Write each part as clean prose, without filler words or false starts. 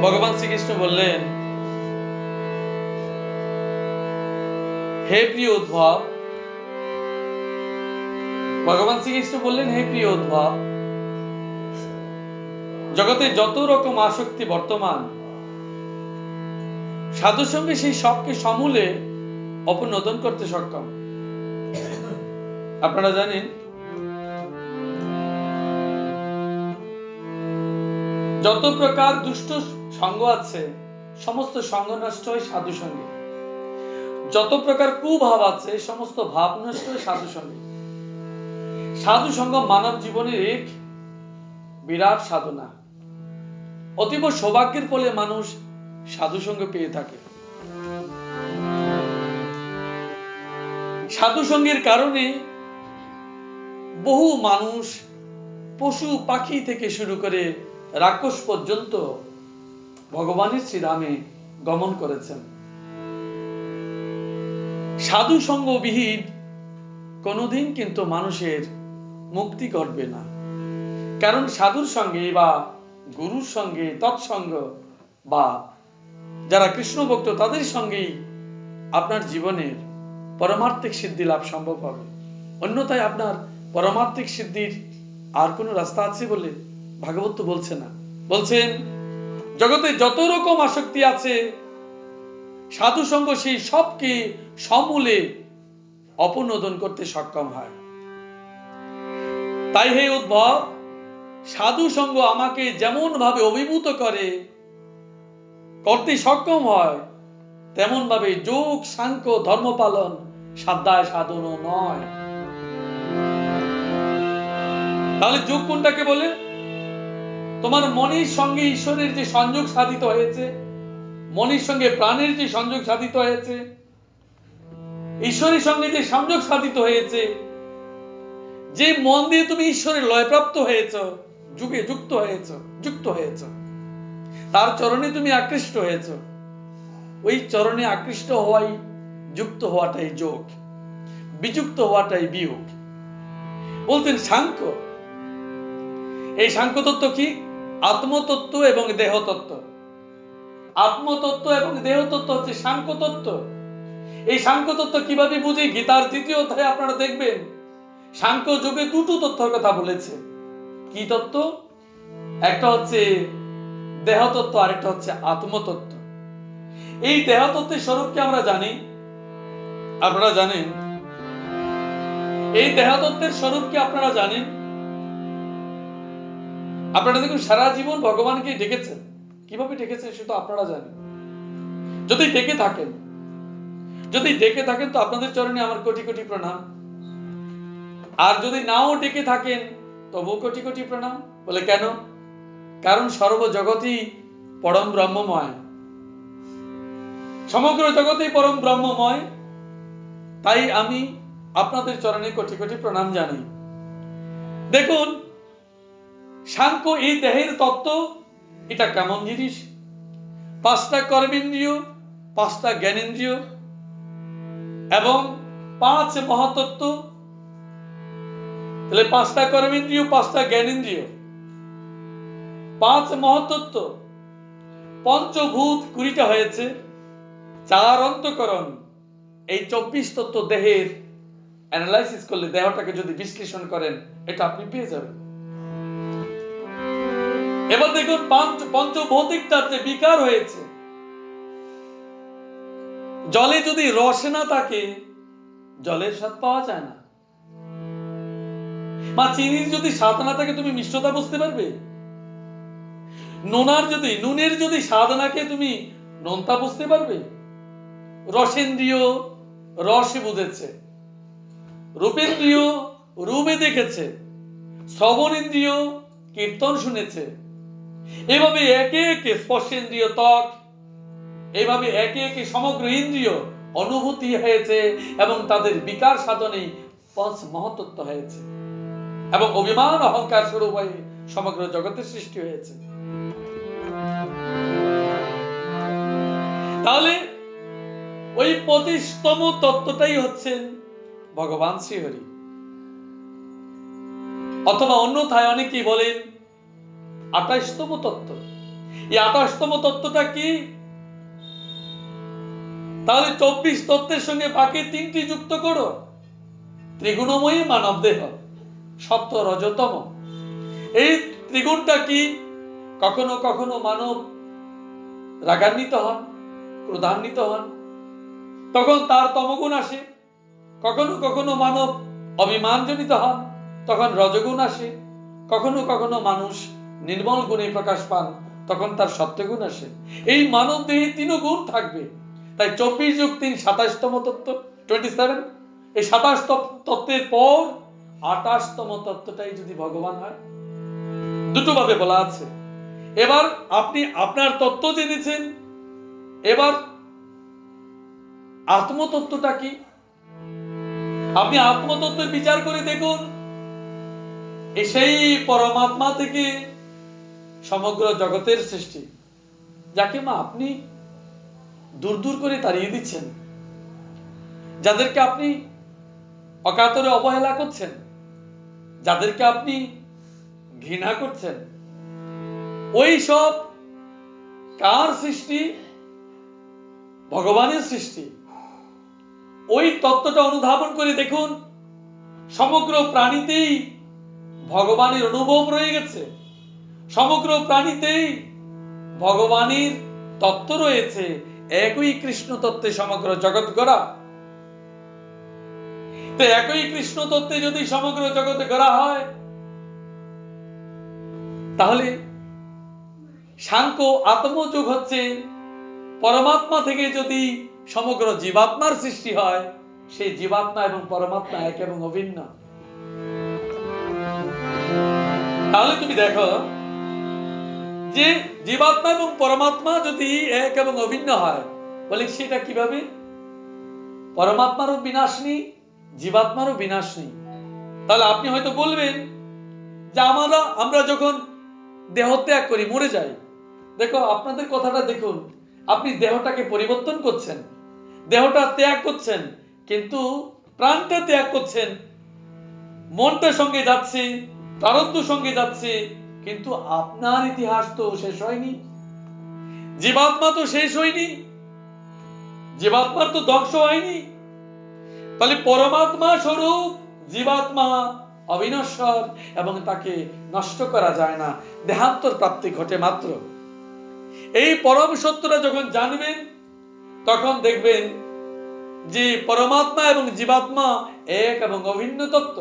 ভগবান শ্রীকৃষ্ণ বললেন, হে প্রিয় উদ্ধব, ভগবান শ্রীকৃষ্ণ বললেন, হে প্রিয় উদ্ধব, জগতে যত রকম আসক্তি বর্তমান, সাধু সঙ্গে সেই সবকে সমূলে অপনোদন করতে সক্ষম। আপনারা জানেন, যত প্রকার দুষ্ট সঙ্গ আছে সমস্ত সঙ্গ নষ্ট হয় সাধু সঙ্গে। যত প্রকার কুভাব আছে সমস্ত ভাব নষ্ট হয় সাধু সঙ্গে। সাধু সঙ্গ মানব জীবনের এক বিরাট সাধনা। অতীব সৌভাগ্যের ফলে মানুষ সাধু সঙ্গ পেয়ে থাকে। সাধু সঙ্গের কারণে বহু মানুষ পশু পাখি থেকে শুরু করে রাক্ষস পর্যন্ত ভগবানের শ্রীধামে গমন করেছেন। সাধু সঙ্গবিহীন কোনোদিন কিন্তু মানুষের মুক্তি ঘটবে না। কারণ সাধুর সঙ্গে বা গুরুর সঙ্গে তৎসঙ্গ বা যারা কৃষ্ণ ভক্ত তাদের সঙ্গেই আপনার জীবনের পরমার্থিক সিদ্ধি লাভ সম্ভব হবে। অন্যথায় আপনার পরমার্থিক সিদ্ধির আর কোনো রাস্তা আছে বলে ভাগবত বলছে না। বলছেন জগতে যত রকম আসক্তি আছে সাধু সঙ্গ সেই সবকে সমূলে অপনোদন করতে সক্ষম হয়। তাই হে উদ্ধব, সাধু সঙ্গ আমাকে যেমন ভাবে অভিভূত করতে সক্ষম হয়, তেমন ভাবে যোগ সাংখ্য ধর্ম পালন সাধ্যায় সাধন নয়। তাহলে যোগ কোনটাকে বলে? তোমার মনের সঙ্গে ঈশ্বরের যে সংযোগ সাধিত হয়েছে, মনের সঙ্গে প্রাণের যে সংযোগ সাধিত হয়েছে, ঈশ্বরের সঙ্গে যে সংযোগ সাধিত হয়েছে, যে মন দিয়ে তুমি ঈশ্বরের লয়প্রাপ্ত হয়েছ, যুগে যুক্ত হয়েছ, তার চরণে তুমি আকৃষ্ট হয়েছ, ওই চরণে আকৃষ্ট হওয়াই যুক্ত হওয়াটাই যোগ, বিযুক্ত হওয়াটাই বিয়োগ। বলতেন সাংখ্য। এই সাংখ্য তত্ত্ব কি? আত্মতত্ত্ব এবং দেহতত্ত্ব। আত্মতত্ত্ব এবং দেহতত্ত্ব হচ্ছে সাংখ্য তত্ত্ব। এই সাংখ্য তত্ত্ব কিভাবে বুঝি? গীতার 3য় অধ্যায়ে আপনারা দেখবেন সাংখ্য যোগে দুটো তত্ত্বের কথা বলেছে। কি তত্ত্ব? একটা হচ্ছে দেহতত্ত্ব, আরেকটা হচ্ছে আত্মতত্ত্ব। এই দেহতত্ত্বের স্বরূপকে আমরা জানি, আপনারা জানেন। এই দেহতত্ত্বের স্বরূপকে আপনারা জানেন। আপনারা দেখুন সারা জীবন ভগবানকে ডেকেছেন, কিভাবে ডেকেছেন সেটা আপনারা জানেন। যদি ডেকে থাকেন তো আপনাদের চরণে আমার কোটি কোটি প্রণাম। আর যদি নাও ডেকে থাকেন তবু কোটি কোটি প্রণাম। বলে কেন? কারণ সর্বজগতই পরম ব্রহ্মময়, সমগ্র জগতেই পরম ব্রহ্মময়। তাই আমি আপনাদের চরণে কোটি কোটি প্রণাম জানাই। দেখুন সাংখ্য এই দেহের তত্ত্ব, এটা কেমন জিনিস? 5টা কর্মেন্দ্রিয়, 5টা জ্ঞানেন্দ্রিয় এবং 5 মহাতত্ত্ব। তাহলে 5টা কর্মেন্দ্রিয়, 5টা জ্ঞানেন্দ্রিয়, 5 মহাতত্ত্ব, পঞ্চভূত 20টা হয়েছে, 4 অন্তঃকরণ। এই 24 তত্ত্ব দেহের অ্যানালাইসিস করলে, দেহটাকে যদি বিশ্লেষণ করেন, এটা আপনি পেয়ে যাবেন। এবার দেখুন পঞ্চভৌতিকটার যে বিকার হয়েছে, জলে যদি রস না থাকে জলের স্বাদ পাওয়া যায় না। বা চিনির যদি স্বাদ না থাকে তুমি মিষ্টতা বুঝতে পারবে? নুনের যদি স্বাদ না খেয়ে তুমি নোনতা বুঝতে পারবে? রসেন্দ্রিয় রসে বুঝেছে, রূপেন্দ্রিয় রূপে দেখেছে, শ্রবণেন্দ্রিয় কীর্তন শুনেছে, এভাবে একে একে স্পর্শেন্দ্রিয় ত্বক, এভাবে একে একে সমগ্র ইন্দ্রিয় অনুভূতি হয়েছে এবং তাদের বিকার সাধনে 5 মহাতত্ত্ব হয়েছে এবং অভিমান অহংকার স্বরূপ হয়ে সমগ্র জগতের সৃষ্টি হয়েছে। তাহলে ওই 25তম তত্ত্বটাই হচ্ছেন ভগবান শ্রীহরি। অথবা অন্যথায় অনেকেই বলেন 28তম তত্ত্ব। এই 28তম তত্ত্বটা কি? তাহলে 24 তত্ত্বের সঙ্গে বাকি 3টি যুক্ত করো। ত্রিগুণময়ী মানব দেহ, সত্য রজতম। এই ত্রিগুণটা কি? কখনো কখনো মানব রাগান্বিত হন, ক্রোধান্বিত হন, তখন তার তমগুণ আসে। কখনো কখনো মানব অভিমানজনিত হন, তখন রজগুণ আসে। কখনো কখনো মানুষ নির্মল গুণে প্রকাশ পান, তখন তার সত্যগুণ আসে। এই মানব দেহে 3 গুণ থাকবে। তাই 24 যোগ 3 27তম তত্ত্ব, 27। এই 27 তত্ত্বের পর 28তম তত্ত্বটাই যদি ভগবান হয়, দুটো ভাবে বলা আছে। এবার আপনি আপনার তত্ত্ব জেনেছেন, এবার আত্মতত্ত্বটা কি? আপনি আত্মতত্ত্বের বিচার করে দেখুন, সেই পরমাত্মা থেকে সমগ্র জগতের সৃষ্টি, যাকে মা আপনি দূর দূর করে তাড়িয়ে দিচ্ছেন, যাদেরকে আপনি অকাতরে অবহেলা করছেন, যাদেরকে আপনি ঘৃণা করছেন, ওই সব কার সৃষ্টি? ভগবানের সৃষ্টি। ওই তত্ত্বটা অনুধাবন করে দেখুন, সমগ্র প্রাণীতেই ভগবানের অনুভব রয়ে গেছে, সমগ্র প্রাণীতেই ভগবানের তত্ত্ব রয়েছে। একই কৃষ্ণ তত্ত্বে সমগ্র জগৎ গড়া। তো একই কৃষ্ণ তত্ত্বে যদি সমগ্র জগতে গড়া হয়, তাহলে সাংখ্য আত্মযোগ হচ্ছে পরমাত্মা থেকে যদি সমগ্র জীবাত্মার সৃষ্টি হয়, সেই জীবাত্মা এবং পরমাত্মা এক এবং অভিন্ন। তাহলে তুমি দেখো যে জীবাত্মা এবং পরমাত্মা যদি এক এবং অভিন্ন হয়, বলে সেটা কিভাবে? পরমাত্মারও বিনাশ নেই, জীবাত্মারও বিনাশ নেই। তাহলে আপনি হয়তো বলবেন যে আমরা যখন দেহ ত্যাগ করি, মরে যাই। দেখো আপনাদের কথাটা দেখুন, আপনি দেহটাকে পরিবর্তন করছেন, দেহটা ত্যাগ করছেন, কিন্তু প্রাণটা ত্যাগ করছেন, মনটা সঙ্গে যাচ্ছে, প্রারব্ধ সঙ্গে যাচ্ছে, কিন্তু আপনার ইতিহাস তো শেষ হয়নি, জীবাত্মা তো শেষ হয়নি, জীবাত্মার তো ধ্বংস হয়নি। তাহলে পরমাত্মা স্বরূপ জীবাত্মা অবিনশ্বর এবং তাকে নষ্ট করা যায় না, দেহান্তর প্রাপ্তি ঘটে মাত্র। এই পরম সত্যটা যখন জানবেন, তখন দেখবেন যে পরমাত্মা এবং জীবাত্মা এক এবং অভিন্ন তত্ত্ব।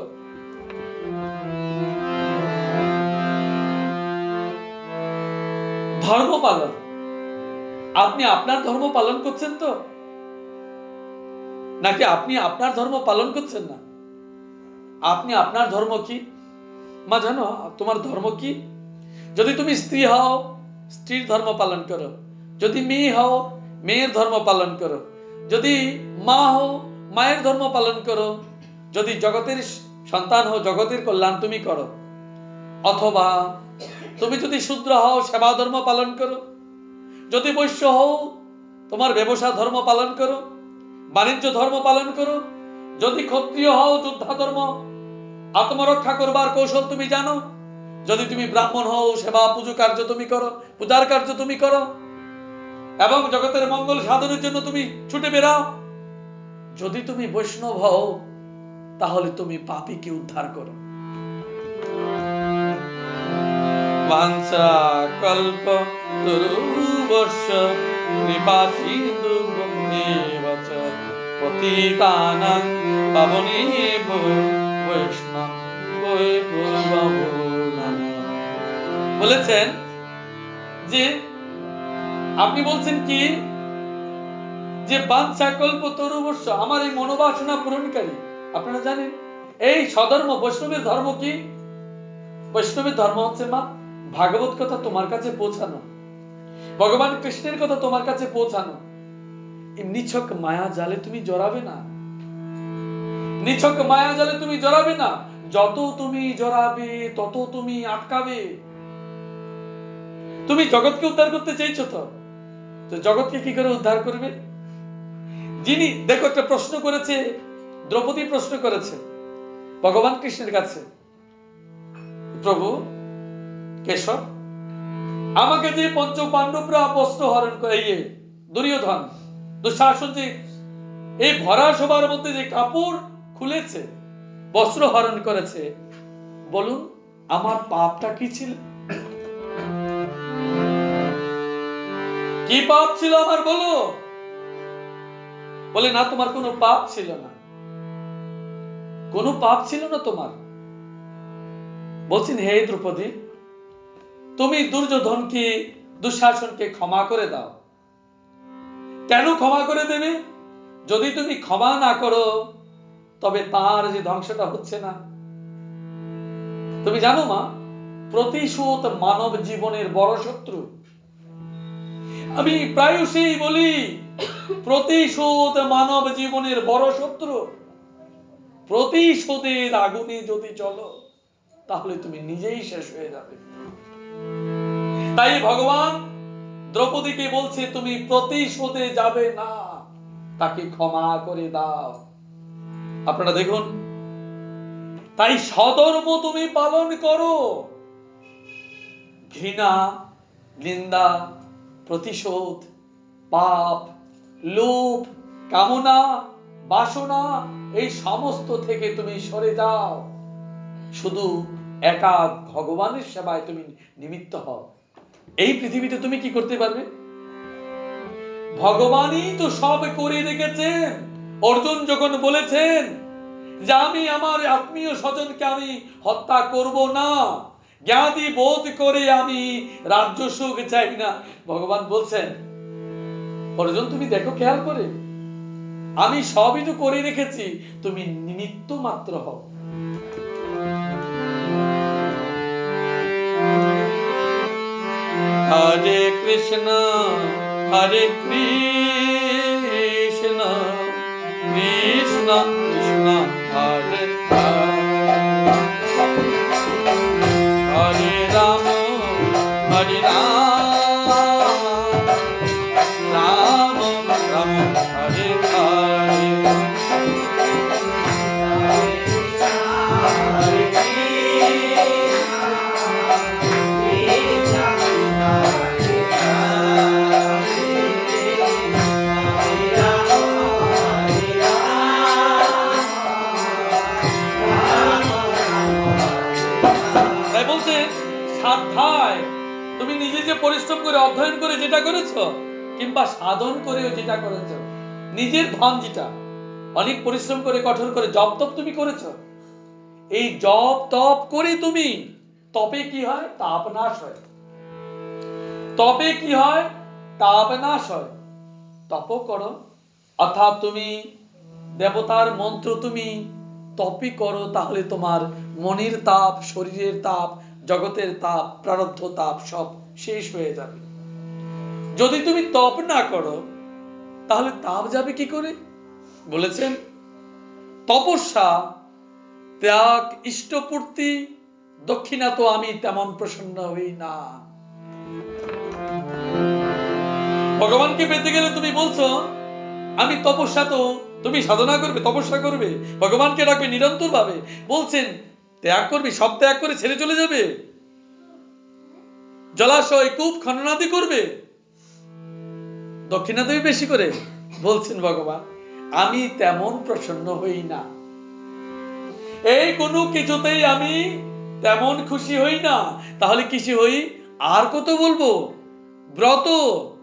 ধর্ম পালন, আপনি আপনার ধর্ম পালন করছেন তো, নাকি আপনি আপনার ধর্ম পালন করছেন না? আপনি আপনার ধর্ম কি মা জানো? তোমার ধর্ম কি? যদি তুমি স্ত্রী হও, স্ত্রীর ধর্ম পালন করো। যদি মেয়ে হও, মেয়ের ধর্ম পালন করো। যদি মা হও, মায়ের ধর্ম পালন করো। যদি জগতের সন্তান হও, জগতের কল্যাণ তুমি করো। অথবা তুমি যদি শূদ্র হও, সেবা ধর্ম পালন করো। যদি বৈশ্য হও, তোমার ব্যবসা ধর্ম পালন করো, বাণিজ্য ধর্ম পালন করো। যদি ক্ষত্রিয় হও, যোদ্ধা ধর্ম, আত্মরক্ষা করবার কৌশল তুমি জানো। যদি তুমি ব্রাহ্মণ হও, সেবা পুজো কার্য তুমি করো, পূজার কার্য তুমি করো, এবং জগতের মঙ্গল সাধনের জন্য তুমি ছুটে বেরাও। যদি তুমি বৈষ্ণব হও, তাহলে তুমি পাপীকে উদ্ধার করো। বাঞ্ছা কল্প তরুবর্ষ কৃপা সিন্ধু বন্দেবচ পতিতানাং পাবনেভ্যো বৈষ্ণবেভ্যো নমো নমঃ। বলেছেন যে আপনি বলছেন কি, যে বাঞ্ছা কল্প তরুবর্ষ, আমার এই মনোবাসনা পূরণকারী। আপনারা জানেন এই স্বধর্ম বৈষ্ণবের ধর্ম কি? বৈষ্ণবের ধর্ম হচ্ছে মা ভাগবত কথা তোমার কাছে পৌঁছানো, ভগবান কৃষ্ণের কথা তোমার কাছে পৌঁছানো। নিছক মায়া জালে তুমি জড়াবে না, নিছক মায়া জালে তুমি জড়াবে না। যত তুমি জড়াবে তত তুমি আটকাবে। তুমি জগৎকে উদ্ধার করতে চাইছো তো জগৎকে কি করে উদ্ধার করবে? যিনি দেখো একটা প্রশ্ন করেছে, দ্রৌপদী প্রশ্ন করেছে ভগবান কৃষ্ণের কাছে, প্রভু কেশব, আমাকে যে পঞ্চ পাণ্ডবরা বস্ত্র হরণ করে, দুর্যোধন দুঃশাসন যে এই ভরা সবার মধ্যে যে কাপড় খুলেছে, বস্ত্র হরণ করেছে, বলুন আমার পাপটা কি ছিল? কি পাপ ছিল আমার, বলো। বলে না, তোমার কোনো পাপ ছিল না, কোনো পাপ ছিল না তোমার। বলছেন হে দ্রৌপদী, তুমি দুর্যোধনকে দুঃশাসনকে ক্ষমা করে দাও। কেন ক্ষমা করে দেবে? যদি তুমি ক্ষমা না করো, তবে তার যে ধ্বংসটা হচ্ছে না। তুমি জানো মা, প্রতিশোধ মানব জীবনের বড় শত্রু। আমি প্রায়শই বলি, প্রতিশোধ মানব জীবনের বড় শত্রু। প্রতিশোধের আগুনে যদি চলো, তাহলে তুমি নিজেই শেষ হয়ে যাবে। তাই ভগবান দ্রৌপদীকে বলছে, তুমি প্রতিশোধে যাবে না, তাকে ক্ষমা করে দাও। আপনারা দেখুন, তাই সধর্ম তুমি পালন করো। ঘৃণা, নিন্দা, প্রতিশোধ, পাপ, লোভ, কামনা, বাসনা, এই সমস্ত থেকে তুমি সরে যাও। শুধু একা ভগবানের সেবায় তুমি নিমিত্ত হও। এই পৃথিবীতে তুমি কি করতে পারবে? ভগবানই তো সব করে রেখেছেন। অর্জুন যখন বলেছেন যে আমি আমার আত্মীয় স্বজনকে আমি হত্যা করব না, জ্ঞাতি বোধ করে আমি রাজ্য সুখ চাই না, ভগবান বলছেন, অর্জুন তুমি দেখো খেয়াল করে, আমি সবই তো করে রেখেছি, তুমি নিমিত্ত মাত্র হও। হরে কৃষ্ণ হরে কৃষ্ণ কৃষ্ণ কৃষ্ণ হরে হরে রাম হরে রাম রাম রাম হরে হরে। তাই বলছে, সাধ্যায় তুমি নিজে যে পরিশ্রম করে অধ্যয়ন করে যেটা করেছো, কিংবা সাধন করেও যেটা করেছো, নিজের ধন যেটা অনেক পরিশ্রম করে কঠোর করে জপ তপ তুমি করেছো, এই জপ তপ করে তুমি, তপে কি হয়? তাপ নাশ হয়। তপে কি হয়? তাপ নাশ হয়। তপ করো, অর্থাৎ তুমি দেবতার মন্ত্র তুমি তপই করো, তাহলে তোমার মনের তাপ, শরীরের তাপ, জগতের তাপ, প্রারব্ধ তাপ সব শেষ হয়ে যাবে। যদি তুমি তপ না করো, তাহলে তাপ যাবে কি করে? বলেছেন, তপস্যা, ত্যাগ, ইষ্টপূর্তি, দক্ষিণা তো আমি তেমন প্রসন্ন হই না। ভগবানকে পেতে গেলে তুমি বলছো আমি তপস্যা, তো তুমি সাধনা করবে, তপস্যা করবে, ভগবানকে ডাকবে নিরন্তর ভাবে, বলছেন ত্যাগ করবে, সব ত্যাগ করে ছেড়ে চলে যাবে, জলাশয় কূপ খননাদি করবে, দক্ষিণা দেবে বেশি করে। বলছেন ভগবান, আমি তেমন প্রসন্ন হই না, এই কোনো কিছুতেই আমি তেমন খুশি হই না। তাহলে কিসে হই? আর কত বলবো? ব্রত,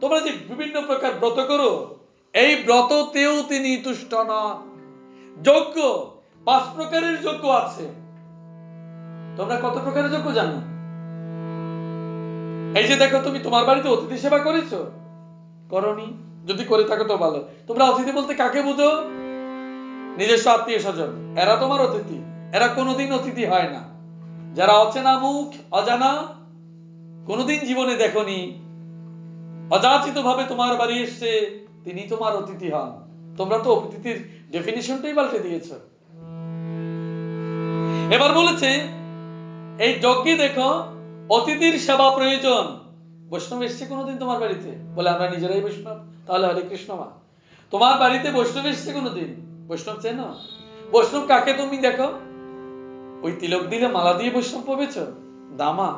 তোমরা যে বিভিন্ন প্রকার ব্রত করো, এই ব্রততেও তিনি তুষ্ট নন। যজ্ঞ, 5 প্রকারের যজ্ঞ আছে। তোমরা কত প্রকারের যজ্ঞ জানো? এই যে দেখো, তুমি তোমার বাড়িতে অতিথি সেবা করেছো? করনি? যদি করে থাকো তো ভালো। তোমরা অতিথি বলতে কাকে বুঝো? নিজস্ব আত্মীয় স্বজন, এরা তোমার অতিথি। এরা কোনোদিন অতিথি হয় না। যারা অচেনা মুখ, অজানা, কোনোদিন জীবনে দেখনি, অযাচিত ভাবে তোমার বাড়ি এসছে, তিনি তোমার অতিথি হন। তোমরা তো অতিথির ডেফিনিশনটাই পাল্টে দিয়েছো। এবার বলেছে এই যজ্ঞে দেখো, অতিথির সেবা প্রয়োজন। বৈষ্ণব এসছে কোনোদিন তোমার বাড়িতে? বলে আমরা নিজেরাই বৈষ্ণব, তাহলে হরে কৃষ্ণ মা। তোমার বাড়িতে বৈষ্ণব এসছে কোনোদিন? বৈষ্ণব চেনো? বৈষ্ণব কাকে তুমি দেখো? ওই তিলক দিলে মালা দিয়ে বৈষ্ণব পবেছ? দামা।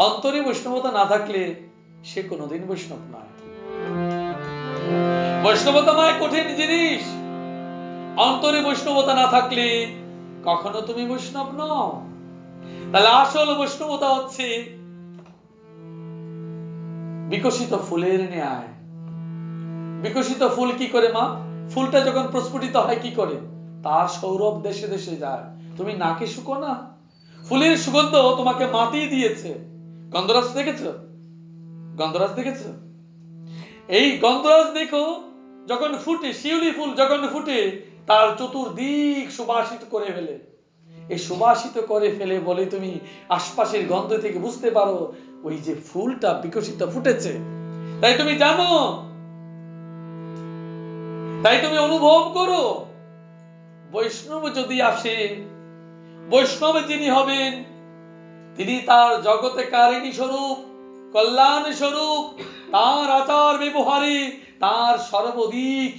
অন্তরে বৈষ্ণবতা না থাকলে সে কোনোদিন বৈষ্ণব নয়। বৈষ্ণবতা নয় কঠিন জিনিস। অন্তরে বৈষ্ণবতা না থাকলে কখনো তুমি বৈষ্ণব নও। তাহলে আসল বৈষ্ণবতা হচ্ছে বিকশিত ফুলের ন্যায়। বিকশিত ফুল কি করে মা? ফুলটা যখন প্রস্ফুটিত হয় কি করে? তার সৌরভ দেশে দেশে যায়। তুমি নাকে শুকো না? ফুলের সুগন্ধ তোমাকে মাটি দিয়েছে। গন্ধরাজ দেখেছো? গন্ধরাজ দেখেছো? এই গন্ধরাজ দেখো, যখন ফুটে, শিউলি ফুল যখন ফুটে, তার চতুর্দিক সুবাসিত করে ফেলে। এই সুবাসিত করে ফেলে বলে তুমি আশপাশের গন্ধ থেকে বুঝতে পারো ওই যে ফুলটা বিকশিত ফুটেছে। তাই তুমি জানো, তাই তুমি অনুভব করো, বৈষ্ণব যদি আসে, বৈষ্ণব যিনি হবেন তিনি তার জগতে কারিণী স্বরূপ, কল্যাণ স্বরূপ, তার আচার ব্যবহারে তার সর্বদিক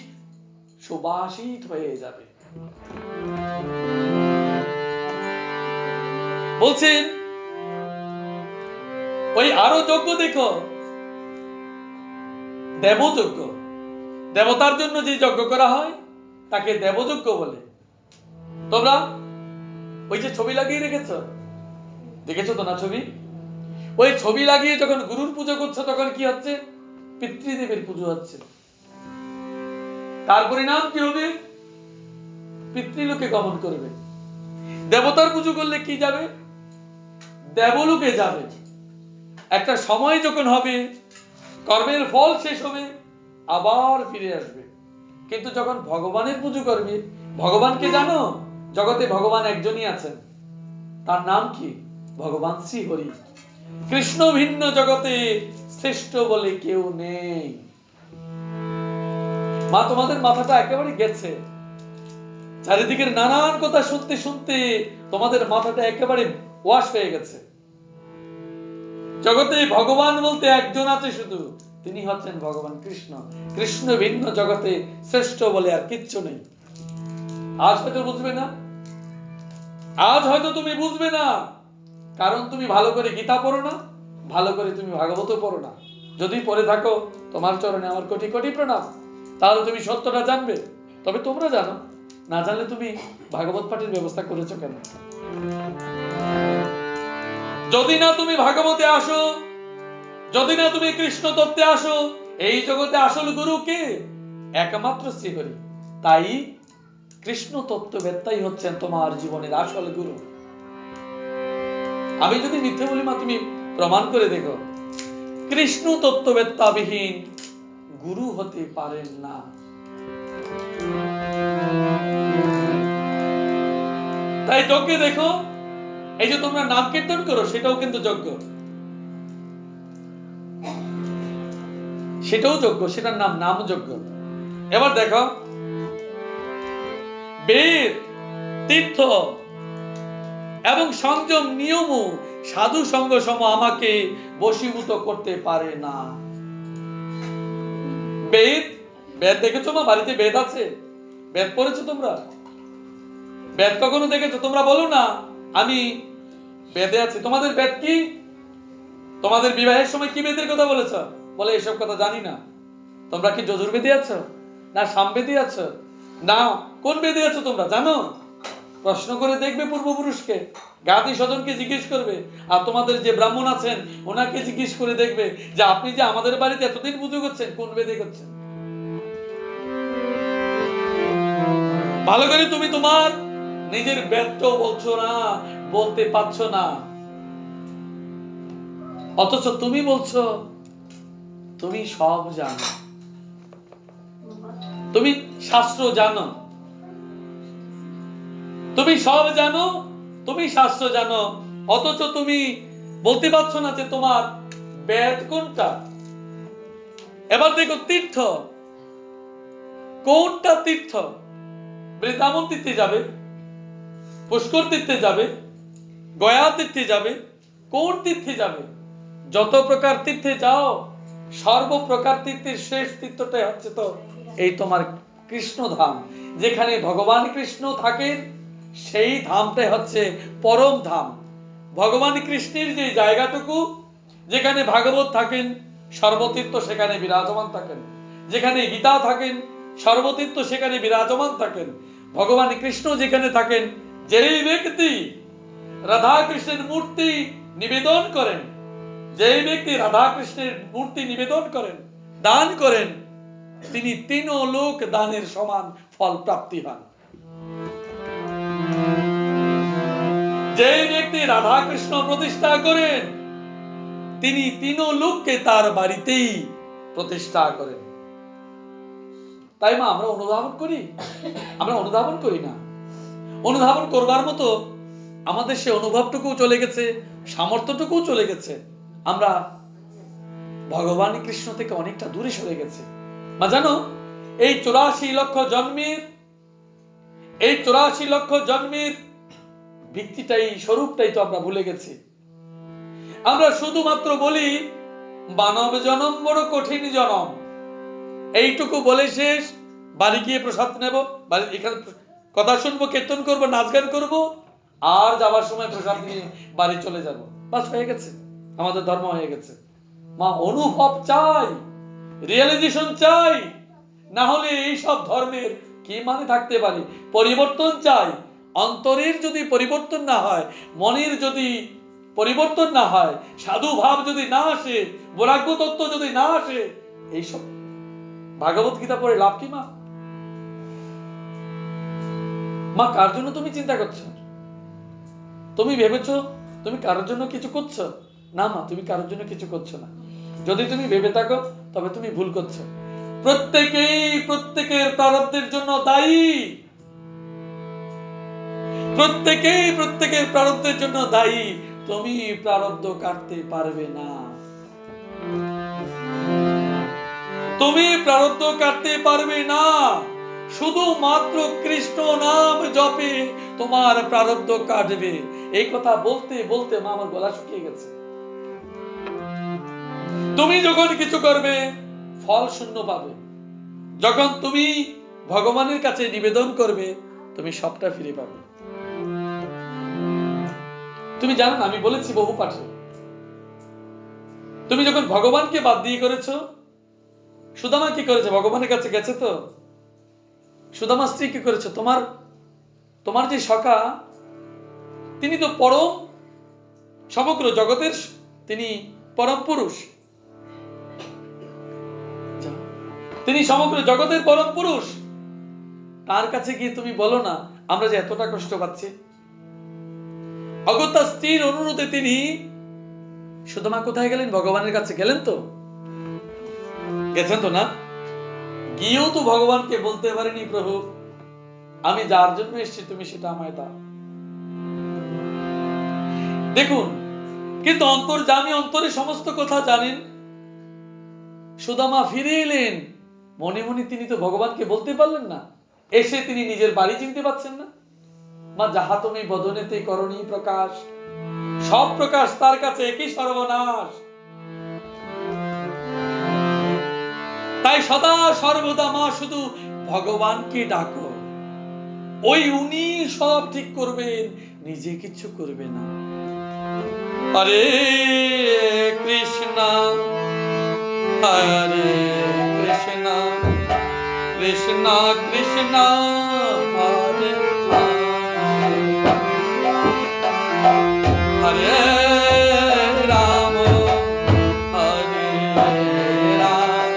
সুবাসিত হয়ে যাবে। বলছেন ওই আরো যজ্ঞ দেখো, দেবযজ্ঞ, দেবতার জন্য যে যজ্ঞ করা হয় তাকে দেবযজ্ঞ বলে। তোমরা ওই যে ছবি লাগিয়ে রেখেছো, দেখেছো তো না ছবি? ওই ছবি লাগিয়ে যখন গুরুর পুজো করছো তখন কি হচ্ছে? পিতৃদেবের পুজো হচ্ছে। তার পরিণাম কি হবে? পিতৃলোকে গমন করবে। দেবতার পুজো করলে কি যাবে? দেবলোকে যাবে। একটা সময় যখন হবে, কর্মের ফল শেষ হবে, আবার ফিরে আসবে। কিন্তু যখন ভগবানের পুজো করবে, ভগবানকে জানো? জগতে ভগবান একজনই আছেন, তার নাম কি? ভগবান শ্রী হরি। কৃষ্ণ ভিন্ন জগতে শ্রেষ্ঠ বলে কেউ নেই। মা, তোমাদের মাথাটা একেবারে গেছে, চারিদিকের নানান কথা শুনতে শুনতে তোমাদের মাথাটা একেবারে ওয়াশ হয়ে গেছে। জগতে ভগবান বলতে একজন আছে শুধু, তিনি হচ্ছেন ভগবান কৃষ্ণ। কৃষ্ণ ভিন্ন জগতে শ্রেষ্ঠ বলে আর কিচ্ছু নেই। আজ হয়তো বুঝবে না, আজ হয়তো তুমি বুঝবে না, কারণ তুমি ভালো করে গীতা পড়ো না, ভালো করে তুমি ভাগবত পড়ো না। যদি পড়ে থাকো, তোমার চরণে আমার কোটি কোটি প্রণাম, তাহলে তুমি সত্যটা জানবে। তবে তোমরা জানো, না জানলে তুমি ভাগবত পাঠের ব্যবস্থা করেছো কেন? যদি না তুমি ভাগবতে আসো, যদি না তুমি কৃষ্ণ তত্ত্বে আসো, এই জগতে আসল গুরু কে? একমাত্র শ্রীহরি। তাই কৃষ্ণ তত্ত্ববেত্তাই হচ্ছেন তোমার জীবনের আসল গুরু। আমি যদি মিথ্যে বলি মা, তুমি প্রমাণ করে দেখো, কৃষ্ণ তত্ত্ববেত্তা বিহীন গুরু হতে পারেন না। তাই যজ্ঞে দেখো, এই যে তোমরা নাম কীর্তন করো, সেটাও কিন্তু যজ্ঞ, সেটাও যজ্ঞ, সেটার নাম নাম যজ্ঞ। এবার দেখো, বেদ, তীর্থ এবং সংযম নিয়ম সাধু সঙ্গ সম আমাকে বশীভূত করতে পারে না। বেদ, বেদ দেখেছো মা? বাড়িতে বেদ আছে? বেদ পড়েছো তোমরা? বেদ কখনো দেখেছো? তোমরা বলো না আমি বেদে আছি। তোমাদের বেদ কি? তোমাদের বিবাহের সময় কি বেদের কথা বলেছ? বলে এসব কথা জানি না। তোমরা কি যজুর্বেদে আছো, না সামবেদে আছো, না কোন বেদে আছো তোমরা জানো? প্রশ্ন করে দেখবে পূর্বপুরুষকে, জ্ঞাতি স্বজনকে জিজ্ঞেস করবে, আর তোমাদের যে ব্রাহ্মণ আছেন ওনাকে জিজ্ঞেস করে দেখবে যে আপনি যে আমাদের বাড়িতে এতদিন পুজো করছেন কোন বেদে করছেন। ভালো করে তুমি তোমার নিজের বেদটাও বলছো না, বলতে পারছো না, অথচ তুমি বলছো তুমি সব জানো, তুমি শাস্ত্র জানো, তুমি সব জানো, তুমি শাস্ত্র জানো, অথচ তুমি বলতে পারছো না যে তোমার বেদ কোনটা। এবার দেখো তীর্থ, কোনটা তীর্থ? বৃন্দাবন তীর্থে যাবে, পুষ্কর তীর্থে যাবে, গয়া তীর্থে যাবে, কোন তীর্থে যাবে? যত প্রকার তীর্থে যাও, সর্বপ্রকার তীর্থের শেষ তীর্থটাই হচ্ছে তো এই তোমার কৃষ্ণ ধাম। যেখানে ভগবান কৃষ্ণ থাকেন সেই ধামটাই হচ্ছে পরম ধাম। ভগবান কৃষ্ণের যে জায়গাটুকু, যেখানে ভাগবত থাকেন সর্বতীর্থ সেখানে বিরাজমান থাকেন, যেখানে গীতা থাকেন সর্বতীর্থ সেখানে বিরাজমান থাকেন। ভগবান কৃষ্ণ যেখানে থাকেন, যেই ব্যক্তি রাধা কৃষ্ণের মূর্তি নিবেদন করেন, যেই ব্যক্তি রাধা কৃষ্ণের মূর্তি নিবেদন করেন, দান করেন, তিনি তিন লোক দানের সমান ফল প্রাপ্তি হন। যেই ব্যক্তি রাধা কৃষ্ণ প্রতিষ্ঠা করেন, তিনি তিন লোককে তার বাড়িতেই প্রতিষ্ঠা করেন। তাই মা, আমরা অনুধাবন করি? আমরা অনুধাবন করি না। অনুধাবন করবার মতো আমাদের সে অনুভবটুকু চলে গেছে, সামর্থ্যটুকু চলে গেছে, আমরা ভগবান কৃষ্ণ থেকে অনেকটা দূরে সরে গেছে। মা জানো, এই 84 লক্ষ জন্মের ভিত্তিটাই, স্বরূপটাই তো আমরা ভুলে গেছি। আমরা শুধুমাত্র বলি মানব জনম বড় কঠিন জনম, এইটুকু বলে শেষ। বাড়ি গিয়ে প্রসাদ নেব, বাড়ি এখানে কথা শুনবো, কীর্তন করবো, নাচ গান করবো, আর যাওয়ার সময় প্রসাদ নিয়ে বাড়ি চলে যাব, বাস হয়ে গেছে, আমাদের ধর্ম হয়ে গেছে। মা, অনুভব চাই, রিয়েলাইজেশন চাই, না হলে এইসব ধর্মের কি মানে থাকতে পারে? পরিবর্তন চাই। অন্তরের যদি পরিবর্তন না হয়, মনের যদি পরিবর্তন না হয়, সাধু ভাব যদি না আসে, বৈরাগ্য তত্ত্ব যদি না আসে, এইসব ভাগবত গীতা পড়ে লাভ কি মা? মা, কার জন্য তুমি চিন্তা করছো? তুমি ভেবেছো তুমি কারোর জন্য কিছু করছো? না মা, তুমি কারোর জন্য কিছু করছো না। যদি তুমি ভেবে থাকো তবে তুমি ভুল করছো। প্রত্যেকের প্রারব্ধের জন্য দায়ী, প্রত্যেকের প্রারব্ধের জন্য দায়ী। তুমি প্রারব্ধ কাটতে পারবে না, তুমি প্রারব্ধ কাটতে পারবে না। শুধুমাত্র কৃষ্ণ নাম জপে তোমার প্রারব্ধ কাটবে। এই কথা বলতে বলতে মা, আমার গলা শুকিয়ে গেছে। তুমি যখন কিছু করবে ফল শূন্য পাবে, যখন তুমি ভগবানের কাছে নিবেদন করবে তুমি সবটা ফিরে পাবে। তুমি জানো না, আমি বলেছি বহু পাঠে, তুমি যখন ভগবানকে বাদ দিয়ে করেছো, সুদামা কি করেছে? ভগবানের কাছে গেছে তো। সুদামা স্ত্রী কি করেছে? তোমার যে সখা, তিনি তো পরম, সমগ্র জগতের তিনি পরম পুরুষ, তিনি সমগ্র জগতের পরম পুরুষ। তার কাছে গিয়ে তুমি বলো না আমরা যে এতটা কষ্ট পাচ্ছি। অগত্যা স্ত্রীর অনুরোধে তিনি, সুদামা কোথায় গেলেন? ভগবানের কাছে গেলেন তো, গেছেন তো না? গিয়েও তো ভগবানকে বলতে পারেনি, প্রভু আমি যার জন্য এসেছি তুমি সেটা আমায় দাও। দেখুন, কিন্তু অন্তর্যামী, অন্তরে সমস্ত কথা জানেন। সুদামা ফিরে এলেন, মনে মনে তিনি তো ভগবানকে বলতে পারলেন না। এসে তিনি নিজের বাড়ি চিনতে পারছেন না। মা, যাহা তুমি বদনেতে করণী প্রকাশ, সব প্রকাশ তার কাছে একই সর্বনাশ। তাই সদা সর্বদা মা শুধু ভগবানকে ডাকো, ওই উনি সব ঠিক করবেন, নিজে কিছু করবে না। হরে কৃষ্ণ হরে কৃষ্ণ কৃষ্ণ কৃষ্ণ হরে হরে রাম হরে রাম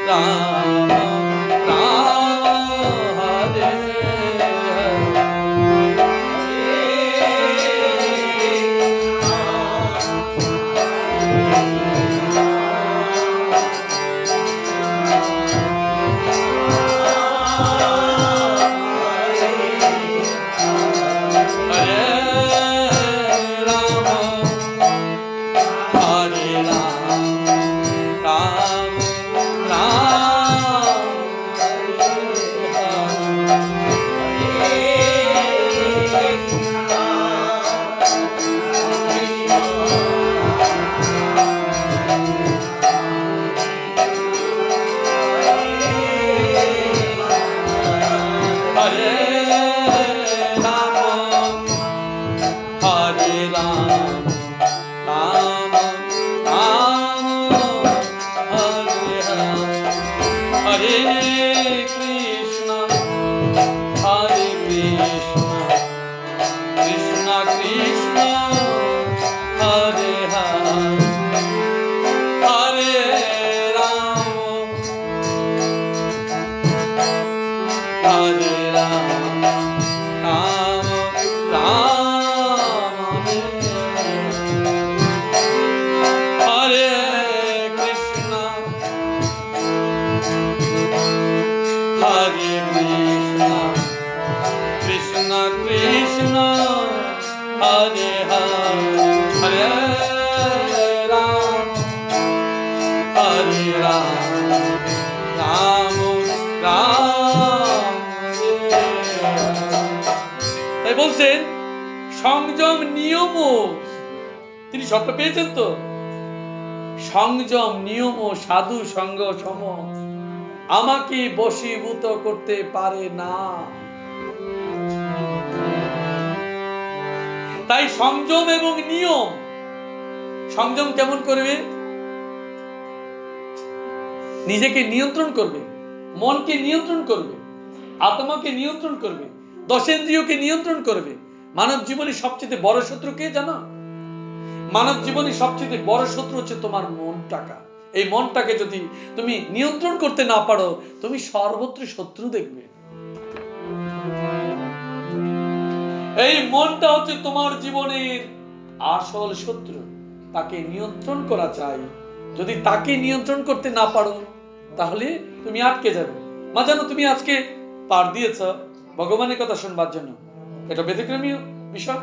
রাম রাম হরে Hare হরে রাম রাম রাম হরে হরে। তাই বলছেন সংযম নিয়ম, তিনি সবটা পেয়েছেন তো। সংযম নিয়ম সাধু সঙ্গ সম আমাকে বশীভূত করতে পারে না। তাই সংযম এবং নিয়ম। সংযম কেমন করবে? নিজেকে নিয়ন্ত্রণ করবে, মনকে নিয়ন্ত্রণ করবে, আত্মাকে নিয়ন্ত্রণ করবে, দশেন্দ্রিয়কে নিয়ন্ত্রণ করবে। মানব জীবনের সবচেয়ে বড় শত্রু কে জানো? মানব জীবনের সবচেয়ে বড় শত্রু হচ্ছে তোমার মনটাকা। এই মনটাকে যদি তুমি নিয়ন্ত্রণ করতে না পারো, তুমি সর্বত্র শত্রু দেখবে। এই মনটা হচ্ছে তোমার জীবনের আসল শত্রু। তাকে নিয়ন্ত্রণ করা চাই। যদি তাকে নিয়ন্ত্রণ করতে না পারো, তাহলে তুমি আটকে যাবে। মা জানো, তুমি আজকে পার দিয়েছ ভগবানের কথা শুনবার জন্য, এটা ব্যতিক্রমী বিষয়।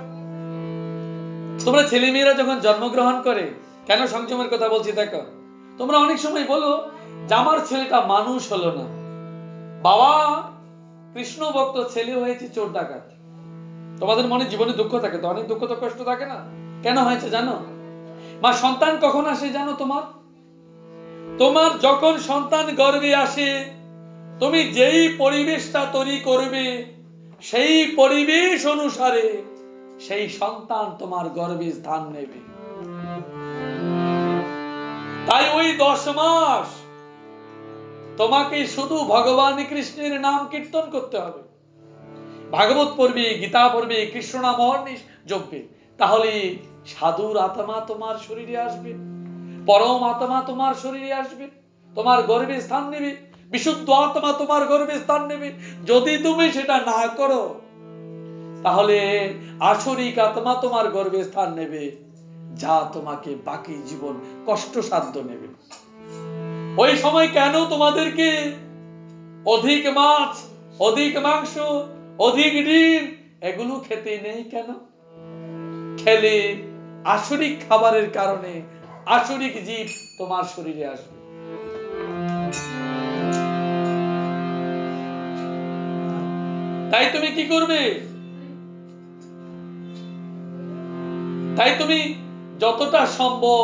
তোমরা ছেলে মেয়েরা যখন জন্মগ্রহণ করে, কেন সংযমের কথা বলছি দেখো। তোমরা অনেক সময় বলো যে আমার ছেলেটা মানুষ হলো না, বাবা কৃষ্ণ ভক্ত, ছেলে হয়েছে চোর ডাকাত। তোমাদের মনে জীবনে দুঃখ থাকে তো, অনেক দুঃখ তো কষ্ট থাকে না? কেন হয়েছে জানো? মা, সন্তান কখন আসে জানো? তোমার যখন সন্তান গর্ভে আসে, তুমি যেই পরিবেশটা তৈরি করবে, সেই পরিবেশ অনুসারে সেই সন্তান তোমার গর্ভে স্থান নেবে। তাই ওই 10 মাস তোমাকে শুধু ভগবান কৃষ্ণের নাম কীর্তন করতে হবে, ভাগবত পড়বে, গীতা পড়বে, কৃষ্ণ নাম অহর্নিশ জপবে। তাহলে সাধুর আত্মা তোমার শরীরে আসবে, পরম আত্মা তোমার শরীরে আসবে, তোমার গর্ভে স্থান নেবে, বিশুদ্ধ আত্মা তোমার গর্ভে স্থান নেবে। যদি তুমি সেটা না করো, তাহলে আসরিক আত্মা তোমার গর্ভে স্থান নেবে, যা তোমাকে বাকি জীবন কষ্টসাধ্য নেবে। ওই সময় কেন তোমাদেরকে অধিক মাছ, অধিক মাংস, অধিক ডিম এগুলো খেতে নেই? কেন? খেলে আসরিক খাবারের কারণে আসরিক জীব তোমার শরীরে আসবে। তাই তুমি কি করবে? তাই তুমি যতটা সম্ভব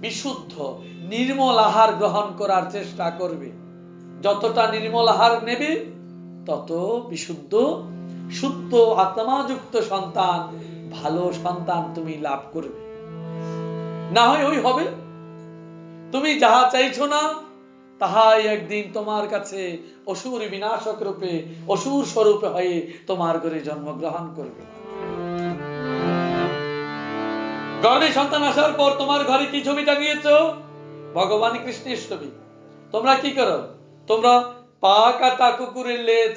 বিশুদ্ধ নির্মল আহার গ্রহণ করার চেষ্টা করবে। যতটা নির্মল আহার নেবে, তত বিশুদ্ধ শুদ্ধ আত্মাযুক্ত সন্তান, ভালো সন্তান তুমি লাভ করবে। না হয় ওই হবে, তুমি যাহা চাইছো না তাহাই একদিন তোমার কাছে অসুর বিনাশক রূপে, অসুর স্বরূপে হয়ে তোমার ঘরে জন্মগ্রহণ করবে। গর্ভে সন্তান আসার পর তোমার ঘরে কি ছবি টাঙিয়েছো? ভগবান কৃষ্ণের ছবি। তোমরা কি করো? তোমরা পা কাটা কুকুরের লেজ,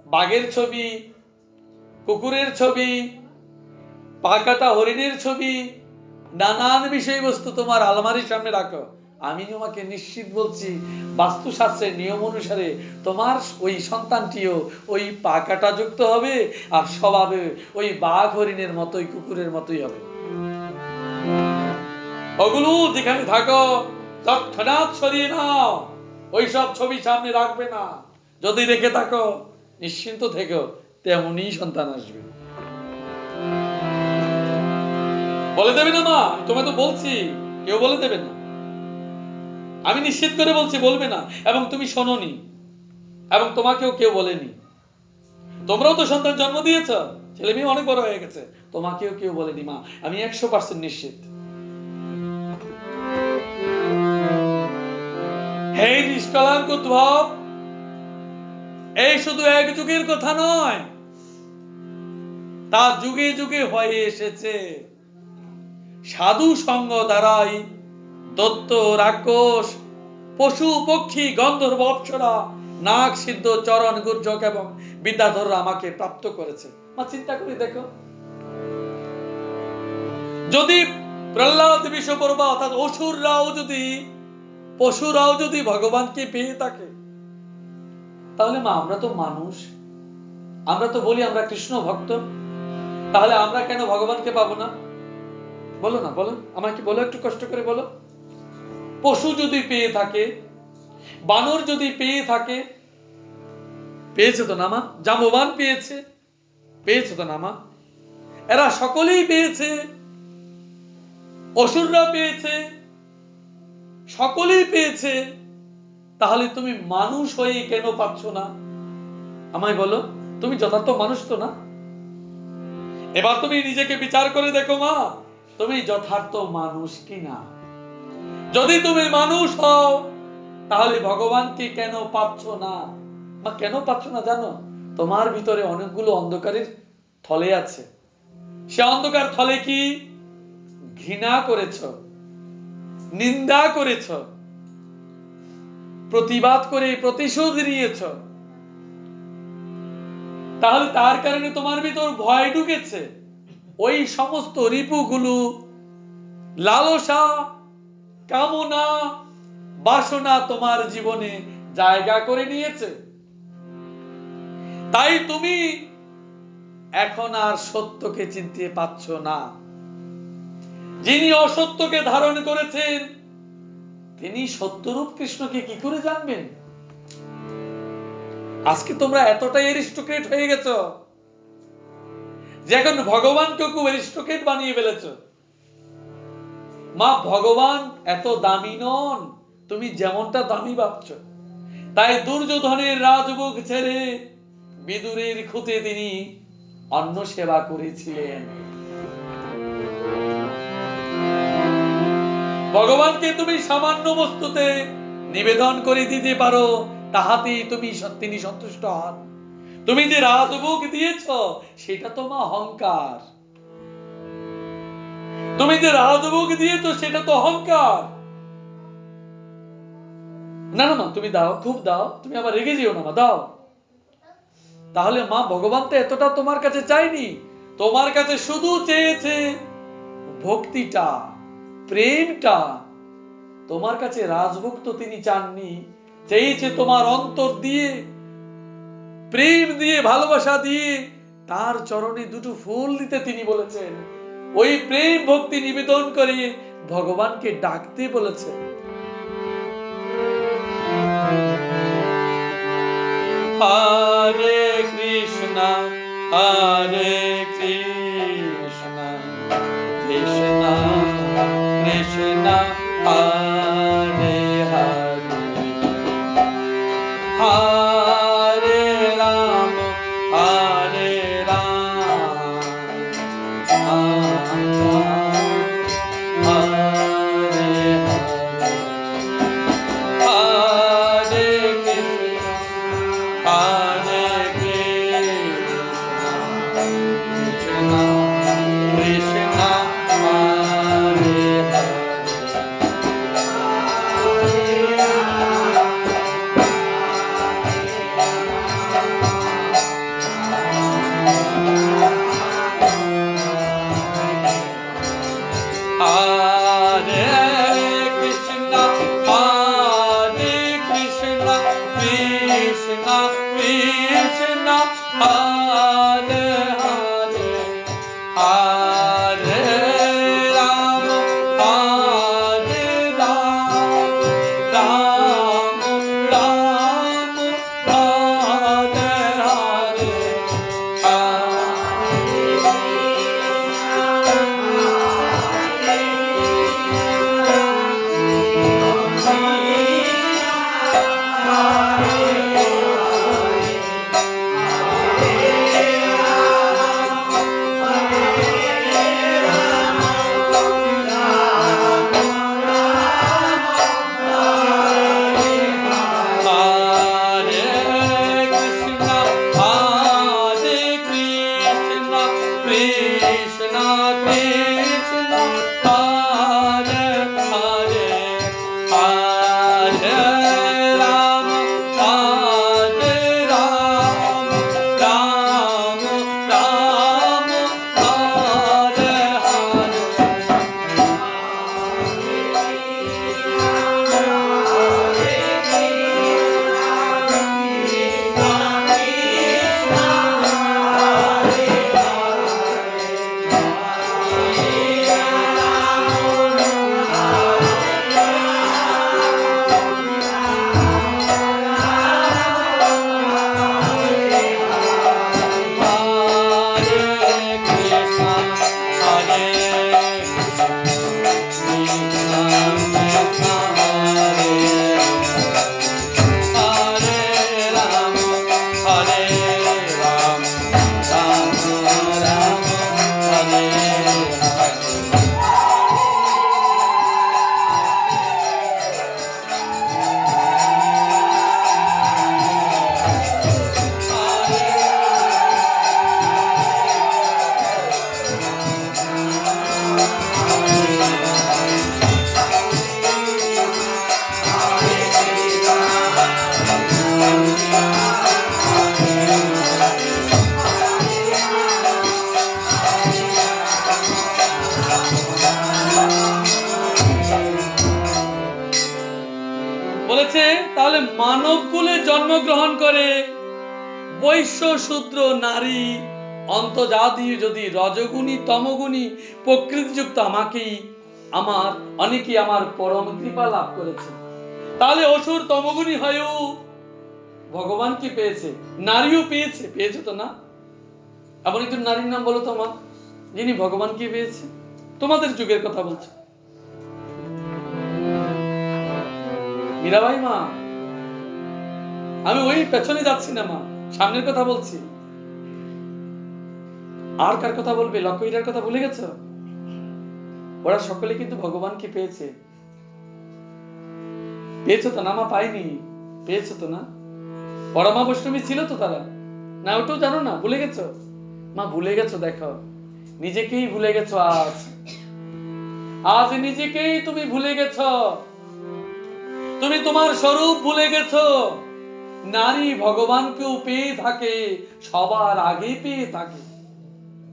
বাঘের ছবি, কুকুরের ছবি, পা কাটা হরিণের ছবি, নানান বিষয়বস্তু তোমার আলমারির সামনে রাখো। আমি তোমাকে নিশ্চিত বলছি, বাস্তুশাস্ত্রের নিয়ম অনুসারে তোমার ওই সন্তানটিও ওই পা কাটা যুক্ত হবে, আর স্বভাবে ওই বাঘ হরিণের মতোই, কুকুরের মতোই হবে। ওগুলো যেখানে থাকো তৎক্ষণাৎ সরিয়ে নাও, ওইসব ছবি সামনে রাখবে না। যদি রেখে থাকো, নিশ্চিন্ত থেকো, তেমনই সন্তান আসবে। বলে দেবে না মা? তোমায় তো বলছি, কেউ বলে দেবে না। আমি নিশ্চিত করে বলছি, বলবে না। এবং তুমি শোনোনি, এবং তোমাকেও কেউ বলেনি। তোমরাও তো সন্তান জন্ম দিয়েছ, ছেলে মেয়ে অনেক বড় হয়ে গেছে, তোমাকেও কেউ বলেনি মা, আমি 100% নিশ্চিত। হে নিষ্কলাঙ্ক উদ্ভব, এই শুধু এক যুগের কথা নয়, তা যুগে যুগে হয়ে এসেছে। সাধু সঙ্গ দ্বারাই দত্ত, রাক্ষস, পশু, পক্ষী, গন্ধর্ব, অপ্সরা, নাগ, সিদ্ধ, চরণ, গুর্জক এবং বিদ্যাধররা আমাকে প্রাপ্ত করেছে। মা চিন্তা করে দেখো, যদি প্রহ্লাদ, বিষপর্বা অর্থাৎ অসুররাও যদি, পশুরাও যদি ভগবানকে পেয়ে থাকে, তাহলে মা আমরা তো মানুষ, আমরা তো বলি আমরা কৃষ্ণ ভক্ত, তাহলে আমরা কেন ভগবানকে পাবো না? বলো না, বলো আমাকে, বলো একটু কষ্ট করে বলো। পশু যদি পেয়ে থাকে, বানর যদি পেয়ে থাকে, পেয়েছে তো না মা? জাম্ববান পেয়েছে, পেয়েছে তো না মা? এরা সকলেই পেয়েছে, অসুররা পেয়েছে, সকলেই পেয়েছে। তাহলে তুমি মানুষ হয়ে কেন পাচ্ছ না? আমায় বলো, তুমি যথার্থ মানুষ তো না? এবার তুমি নিজেকে বিচার করে দেখো মা, তুমি যথার্থ মানুষ কিনা। যদি তুমি মানুষ হও, তাহলে ভগবানকে কেন পাচ্ছ না? মা কেন পাচ্ছ না জানো? তোমার ভিতরে অনেকগুলো অন্ধকারের থলে আছে। সে অন্ধকার থলে কি? ঘৃণা করেছ, নিন্দা করেছ, প্রতিবাদ করে প্রতিশোধ নিয়েছ। তাহলে তার কারণে তোমার ভিতর ভয় ঢুকেছে। ওই সমস্ত রিপুগুলো, লালসা, কামনা, বাসনা তোমার জীবনে জায়গা করে নিয়েছে। তাই তুমি এখন আর সত্যকে চিনতে পাচ্ছ না। যিনি অসত্যকে ধারণ করেছেন, তিনি সত্যরূপ কৃষ্ণকে কি করে জানবেন? আজকে তোমরা এতটাই এরিস্টোক্রেট হয়ে গেছো যে এখন ভগবানকে খুব এরিস্টোক্রেট বানিয়ে ফেলেছ। মা, ভগবান এত দামি নন তুমি যেমনটা দামি ভাবছো। তাই দুর্যোধনের রাজভোগ ছেড়ে বিদুরের খুঁতে তিনি অন্ন সেবা করেছিলেন। ভগবানকে তুমি সামান্য বস্তুতে নিবেদন করে দিতে পারো, তাহাতেই তিনি সন্তুষ্ট হন। তুমি যে রাজভোগ দিয়েছ সেটা তোমার অহংকার। তুমি যে রাজভোগ দিয়েছ সেটা তো অহংকার। না না মা, তুমি দাও, খুব দাও, তুমি আবার রেগে যেও না মা, দাও। তাহলে মা, ভগবান তো এতটা তোমার কাছে চাইনি, তোমার কাছে শুধু চেয়েছে ভক্তিটা, প্রেমটা। তোমার কাছে রাজভোগ তো তিনি চাননি, চেয়েছে তোমার অন্তর দিয়ে, প্রেম দিয়ে, ভালোবাসা দিয়ে তার চরণে দুটো ফুল দিতে তিনি বলেছেন। ওই প্রেম ভক্তি নিবেদন করে ভগবানকে ডাকতে বলেছেন। হরে কৃষ্ণ হরে কৃষ্ণ কৃষ্ণ কৃষ্ণ হরে হরে, হরে রাম হরে রাম, রাম রাম হরে হরে, হরে কৃষ্ণ হরে কৃষ্ণ কৃষ্ণ কৃষ্ণ হরে হরে, বলেছে তাহলে মানব কুলে জন্মগ্রহণ করে বৈশ্য শূদ্র নারী অন্তর্জাতীয় যদি রজগুণী তমগুণী প্রকৃতিযুক্ত অনেকেই আমার পরম কৃপা লাভ করেছে, তাহলে অসুর তমগুণী হয়েও ভগবান কি পেয়েছে? নারীও পেয়েছে। পেয়েছে তো না? এমন একজন নারীর নাম বলো তো মা, যিনি ভগবান কি পেয়েছে? তোমাদের যুগের কথা বলছে। মীরাবাই মা। আমি ওই পেছনে যাচ্ছি না মা, সামনের কথা বলছি। আর কার কথা বলবে? লক্ষ্মীরার কথা ভুলে গেছো? ওরা সকলে কিন্তু ভগবান কি পেয়েছে। পেয়েছো তো না মা? পাইনি? পেয়েছো তো না? পরমা বৈষ্ণবী ছিল তো তারা না? ওটাও জানো না? ভুলে গেছো মা? ভুলে গেছো। দেখো, নিজেকেই ভুলে গেছো। আজ নিজেকেই তুমি ভুলে গেছো। তুমি তোমার স্বরূপ ভুলে গেছো। নারী ভগবানকেও পেয়ে থাকে, সবার আগে পেয়ে থাকে।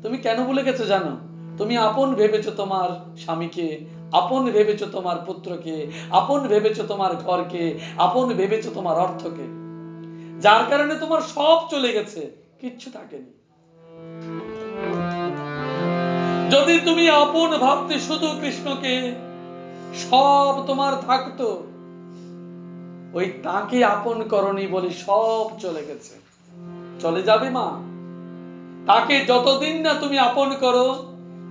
তুমি কেন ভুলে গেছো জানো? তুমি আপন ভেবেছো তোমার স্বামীকে, আপন ভেবেছো তোমার পুত্রকে, আপন ভেবেছো তোমার ঘরকে, আপন ভেবেছো তোমার অর্থকে, যার কারণে তোমার সব চলে গেছে, কিচ্ছু থাকেনি। যদি তুমি আপন ভাবতে শুধু কৃষ্ণকে, সব তোমার থাকতো। ওই তাকে আপন করনি বলে সব চলে গেছে। চলে যাবে মা। তাকে যতদিন না তুমি আপন করো,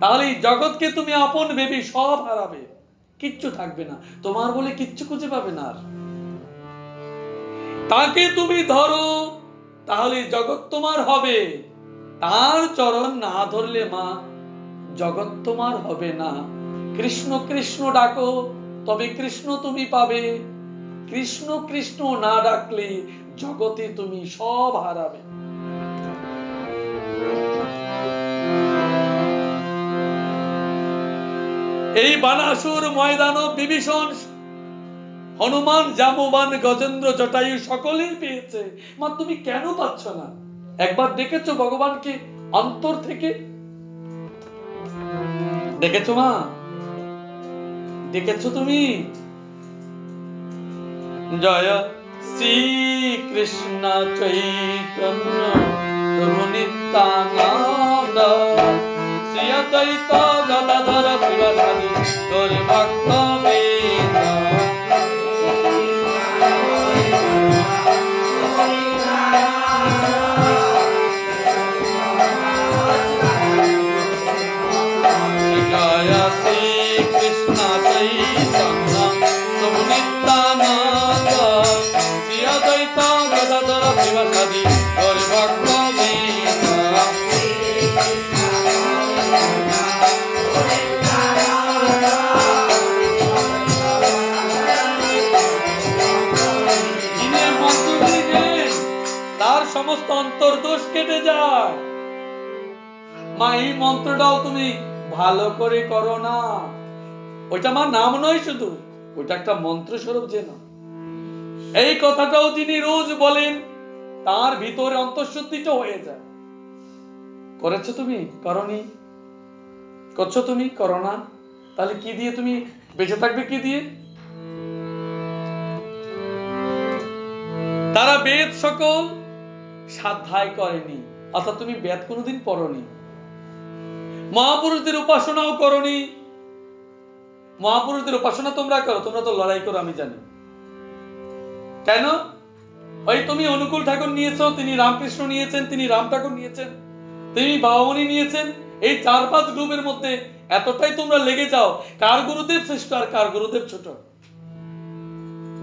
তাহলে এই জগৎকে তুমি আপন ভেবে সব হারাবে, কিচ্ছু থাকবে না তোমার বলে, কিচ্ছু খুঁজে পাবে না আর। তাকে তুমি ধরো, তাহলে জগৎ তোমার হবে। তার চরণ না ধরলে মা, জগৎ তোমার হবে না। কৃষ্ণ কৃষ্ণ ডাকো, তবে কৃষ্ণ তুমি পাবে। কৃষ্ণ কৃষ্ণ না ডাকলে জগতে তুমি সব হারাবে। এই বানাসুর ময়দান বিভীষণ, হনুমান, জাম্ববান, গজেন্দ্র, জটায়ু সকলেই পেয়েছে। মা তুমি কেন পাচ্ছ না? একবার দেখেছো ভগবানকে অন্তর থেকে? দেখেছো মা? দেখেছো তুমি? জয় শ্রী কৃষ্ণ চৈতন্য প্রভু নিত্যানন্দ, শ্রী অদ্বৈত গদাধর শিবাসাদি গৌর ভক্ত বৃন্দ। জয় শ্রী কৃষ্ণ চৈতন্য প্রভু নিত্যানন্দ, শ্রী অদ্বৈত গদাধর শিবাসাদি গৌর ভক্ত বৃন্দ। তার সমস্ত অন্তর্দোষ কেটে যায়। মা এই মন্ত্রটাও তুমি ভালো করে করো না। ওইটা মা নাম নয় শুধু, ওইটা একটা মন্ত্র স্বরূপ যেন। এই কথাটাও যিনি রোজ বলেন, তার ভিতরে অন্তঃশুদ্ধিটা হয়ে যায়। করেছো তুমি? করনি? করছো তুমি? করো না? তাহলে কি দিয়ে তুমি বেঁচে থাকবে? কি দিয়ে? তারা বেদ সকল সাধ্যায় করেনি, অর্থাৎ তুমি বেদ কোনোদিন পড়নি, মহাপুরুষদের উপাসনাও করনি। মহাপুরুষদের উপাসনা তোমরা করো, তোমরা তো লড়াই করো আমি জানি। কেন? ওই তুমি অনুকূল ঠাকুর নিয়েছো, তিনি রামকৃষ্ণ নিয়েছেন, তিনি রাম ঠাকুর নিয়েছেন, তিনি বাবামণি নিয়েছেন। এই 4-5 গ্রুপের মধ্যে এতটাই তোমরা লেগে যাও, কার গুরুদেব শ্রেষ্ঠ আর কার গুরুদেব ছোট।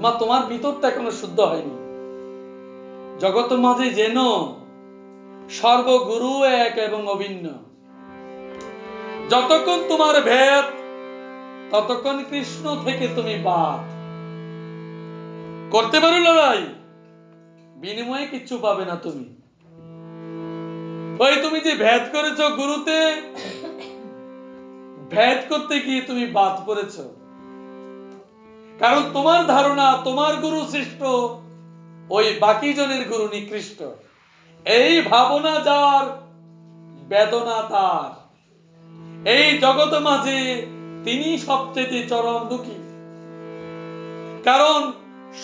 মা তোমার ভিতরটা এখনো শুদ্ধ হয়নি। জগৎ মাঝে যেন সর্বগুরু এক এবং অভিন্ন। যতক্ষণ তোমার ভেদ, ততক্ষণ কৃষ্ণ থেকে তুমি বাদ। করতে পারো লড়াই, বিনিময়ে কিচ্ছু পাবে না তুমি। ওই তুমি যে ভেদ করেছো গুরুতে, ভেদ করতে গিয়ে তুমি বাদ করেছো। কারণ তোমার ধারণা তোমার গুরু শ্রেষ্ঠ, ওই বাকি জনের গুরু নিকৃষ্ট। এই ভাবনা যার, বেদনা তার। এই জগৎ মাঝে তিনি সবচেয়ে চরম দুঃখী। কারণ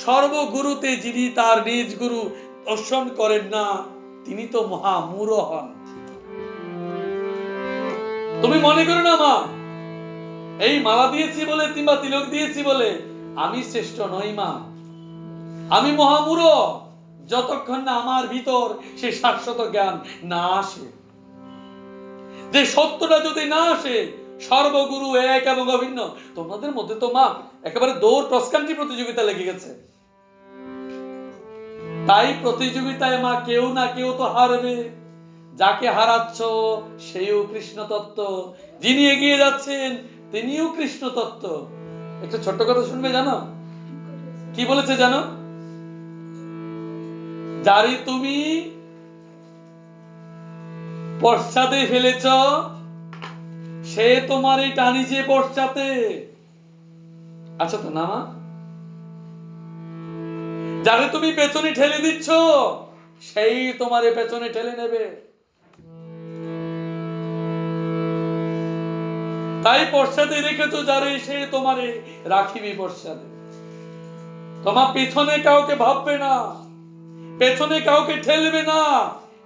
সর্বগুরুতে যিনি তার নিজ গুরু দর্শন করেন না, তিনি তো মহামূঢ় হন। তুমি মনে করো না মা, এই মালা দিয়েছি বলে কিংবা তিলক দিয়েছি বলে আমি শ্রেষ্ঠ নই মা, আমি মহামূঢ়, যতক্ষণ না আমার ভিতর সে শাশ্বত জ্ঞান না আসে। যে সত্যটা যদি না আসে, সর্বগুরু এক এবং অভিন্ন। তোমাদের মধ্যে তো মা একেবারে দৌড় ক্রস কান্ট্রি প্রতিযোগিতা লেগে গেছে, তাই প্রতিযোগিতায় মা কেউ না কেউ তো হারবে। যাকে হারাচ্ছ সেও কৃষ্ণ তত্ত্ব, যিনি এগিয়ে যাচ্ছেন তিনিও কৃষ্ণ তত্ত্ব। একটা ছোট্ট কথা শুনবে, জানো কি বলেছে জানো? যারে তুমি পশ্চাতে ফেলেছ, সে তোমারই টানিছে পশ্চাতে। আচ্ছা তো না মা? যারে তুমি পেছনে ঠেলে দিচ্ছ, সেই তোমারে পেছনে ঠেলে নেবে। তাই পশ্চাতে রেখেছো যারে, সে তোমারে রাখিবি পশ্চাতে। তোমার পেছনে কাউকে ভাববে না, পেছনে কাউকে ঠেলবে না।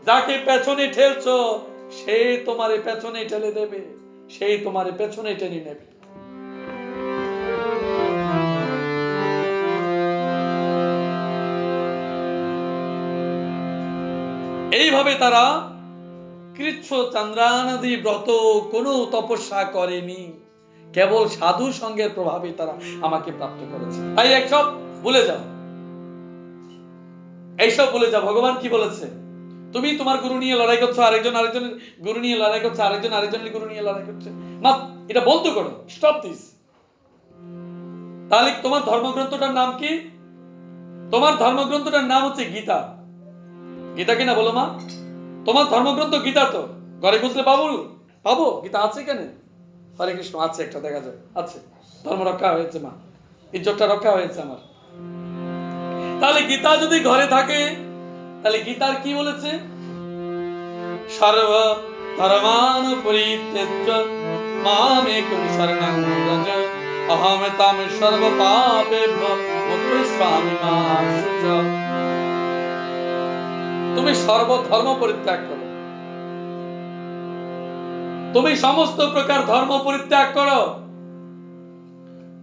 যাকে পেছনে ঠেলছো, সে তোমারে পেছনে ঠেলে দেবে, সেই তোমারে পেছনে টেনে নেবে। এইভাবে তারা কৃচ্ছ চন্দ্রানাদি ব্রত কোনো তপস্যা করেনি, কেবল সাধু সঙ্গের প্রভাবে তারা আমাকে প্রাপ্ত করেছে। তাই একসব ভুলে যাও, এইসব ভুলে যাও। ভগবান কি বলেছে? তুমি তোমার গুরু নিয়ে লড়াই করছো, আরেকজনের গুরু নিয়ে লড়াই করছে, আরেকজনের গুরু নিয়ে লড়াই করছে। মা, এটা বন্ধ করো, স্টপ দিস। তাহলে তোমার ধর্মগ্রন্থটার নাম কি? তোমার ধর্মগ্রন্থটার নাম হচ্ছে গীতা। গীতা কিনা বলো মা? তোমার ধর্মগ্রন্থ গীতা তো ঘরে খুঁজলে পাবো। গীতা আছে কেন? হরে কৃষ্ণ আছে, একটা দেখা যায় আছে। ধর্ম রক্ষা হয়েছে মা, ইজ্জতটা রক্ষা হয়েছে আমার। তাহলে গীতা যদি ঘরে থাকে, তাহলে গীতার কি বলেছে? সর্ব ধর্মান পরিত্যজ্য মামেকং শরণং ব্রজ অহম তম সর্ব পাপেভ্যো মুক্তস্বামি মা শুচ। তুমি সর্বধর্ম পরিত্যাগ করো, তুমি সমস্ত প্রকার ধর্ম পরিত্যাগ করো,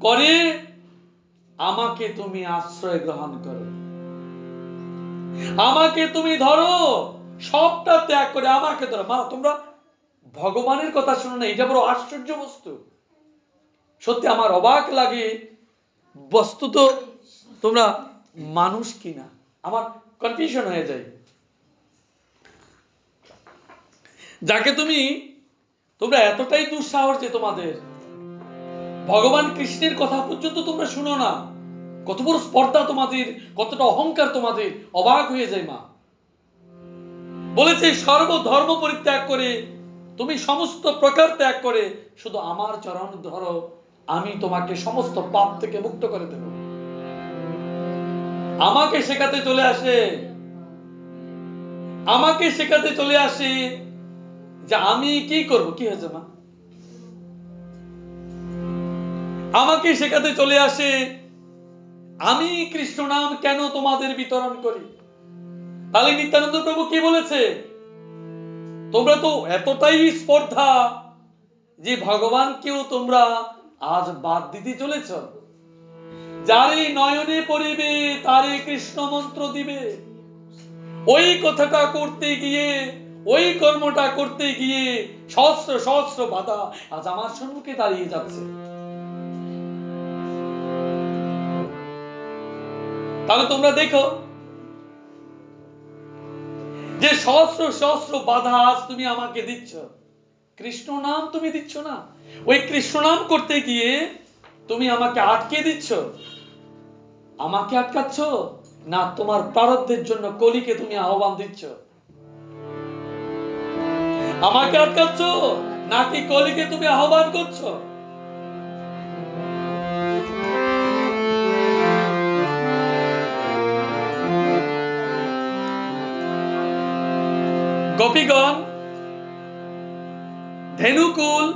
করে আমাকে তুমি আশ্রয় গ্রহণ করো, আমাকে তুমি ধরো, সবটা ত্যাগ করে আমাকে ধরো। মা, তোমরা ভগবানের কথা শুনো না, এটা বড় আশ্চর্য বস্তু। সত্যি আমার অবাক লাগে, বস্তুত তোমরা মানুষ কিনা আমার কনফিউশন হয়ে যায়। যাকে তোমরা এতটাই দুঃসাহস যে তোমাদের ভগবান কৃষ্ণের কথা পর্যন্ত তোমরা শুনো না, কত বড় স্পর্ধা তোমাদের, কতটা অহংকার তোমাদের, অবাক হয়ে যায় মা। বলেছে সর্বধর্ম পরিত্যাগ করে, তুমি সমস্ত প্রকার ত্যাগ করে শুধু আমার চরণ ধরো, আমি তোমাকে সমস্ত পাপ থেকে মুক্ত করে দেব। আমাকে শেখাতে চলে আসে, আমাকে শেখাতে চলে আসে যে আমি কি করব। কি হয়েছে মা? আমাকে শেখাতে চলে আসে আমি কৃষ্ণ নাম কেন তোমাদের বিতরণ করি। তাহলে নিত্যানন্দ প্রভু কি বলেছে? তোমরা তো এতটাই স্পর্ধা যে ভগবানকেও তোমরা আজ বাদ দিতে চলেছ। যারে নয়নে পড়িবে তারে কৃষ্ণ মন্ত্র দিবে। ওই কথাটা করতে গিয়ে, ওই কর্মটা করতে গিয়ে সহস্র সহস্র বাধা আজ আমার সম্মুখে দাঁড়িয়ে যাচ্ছে। তাহলে তোমরা দেখো যে সহস্র সহস্র বাধা আজ তুমি আমাকে দিচ্ছ, কৃষ্ণ নাম তুমি দিচ্ছ না। ওই কৃষ্ণ নাম করতে গিয়ে তুমি আমাকে আটকে দিচ্ছ। আমাকে আটকাচ্ছ না তোমার প্রারব্ধের জন্য কলিকে তুমি আহ্বান দিচ্ছ? আমাকে আটকাচ্ছ নাকি কলিকে তুমি আহ্বান করছো? গোপীগণ, ধেনুকুল,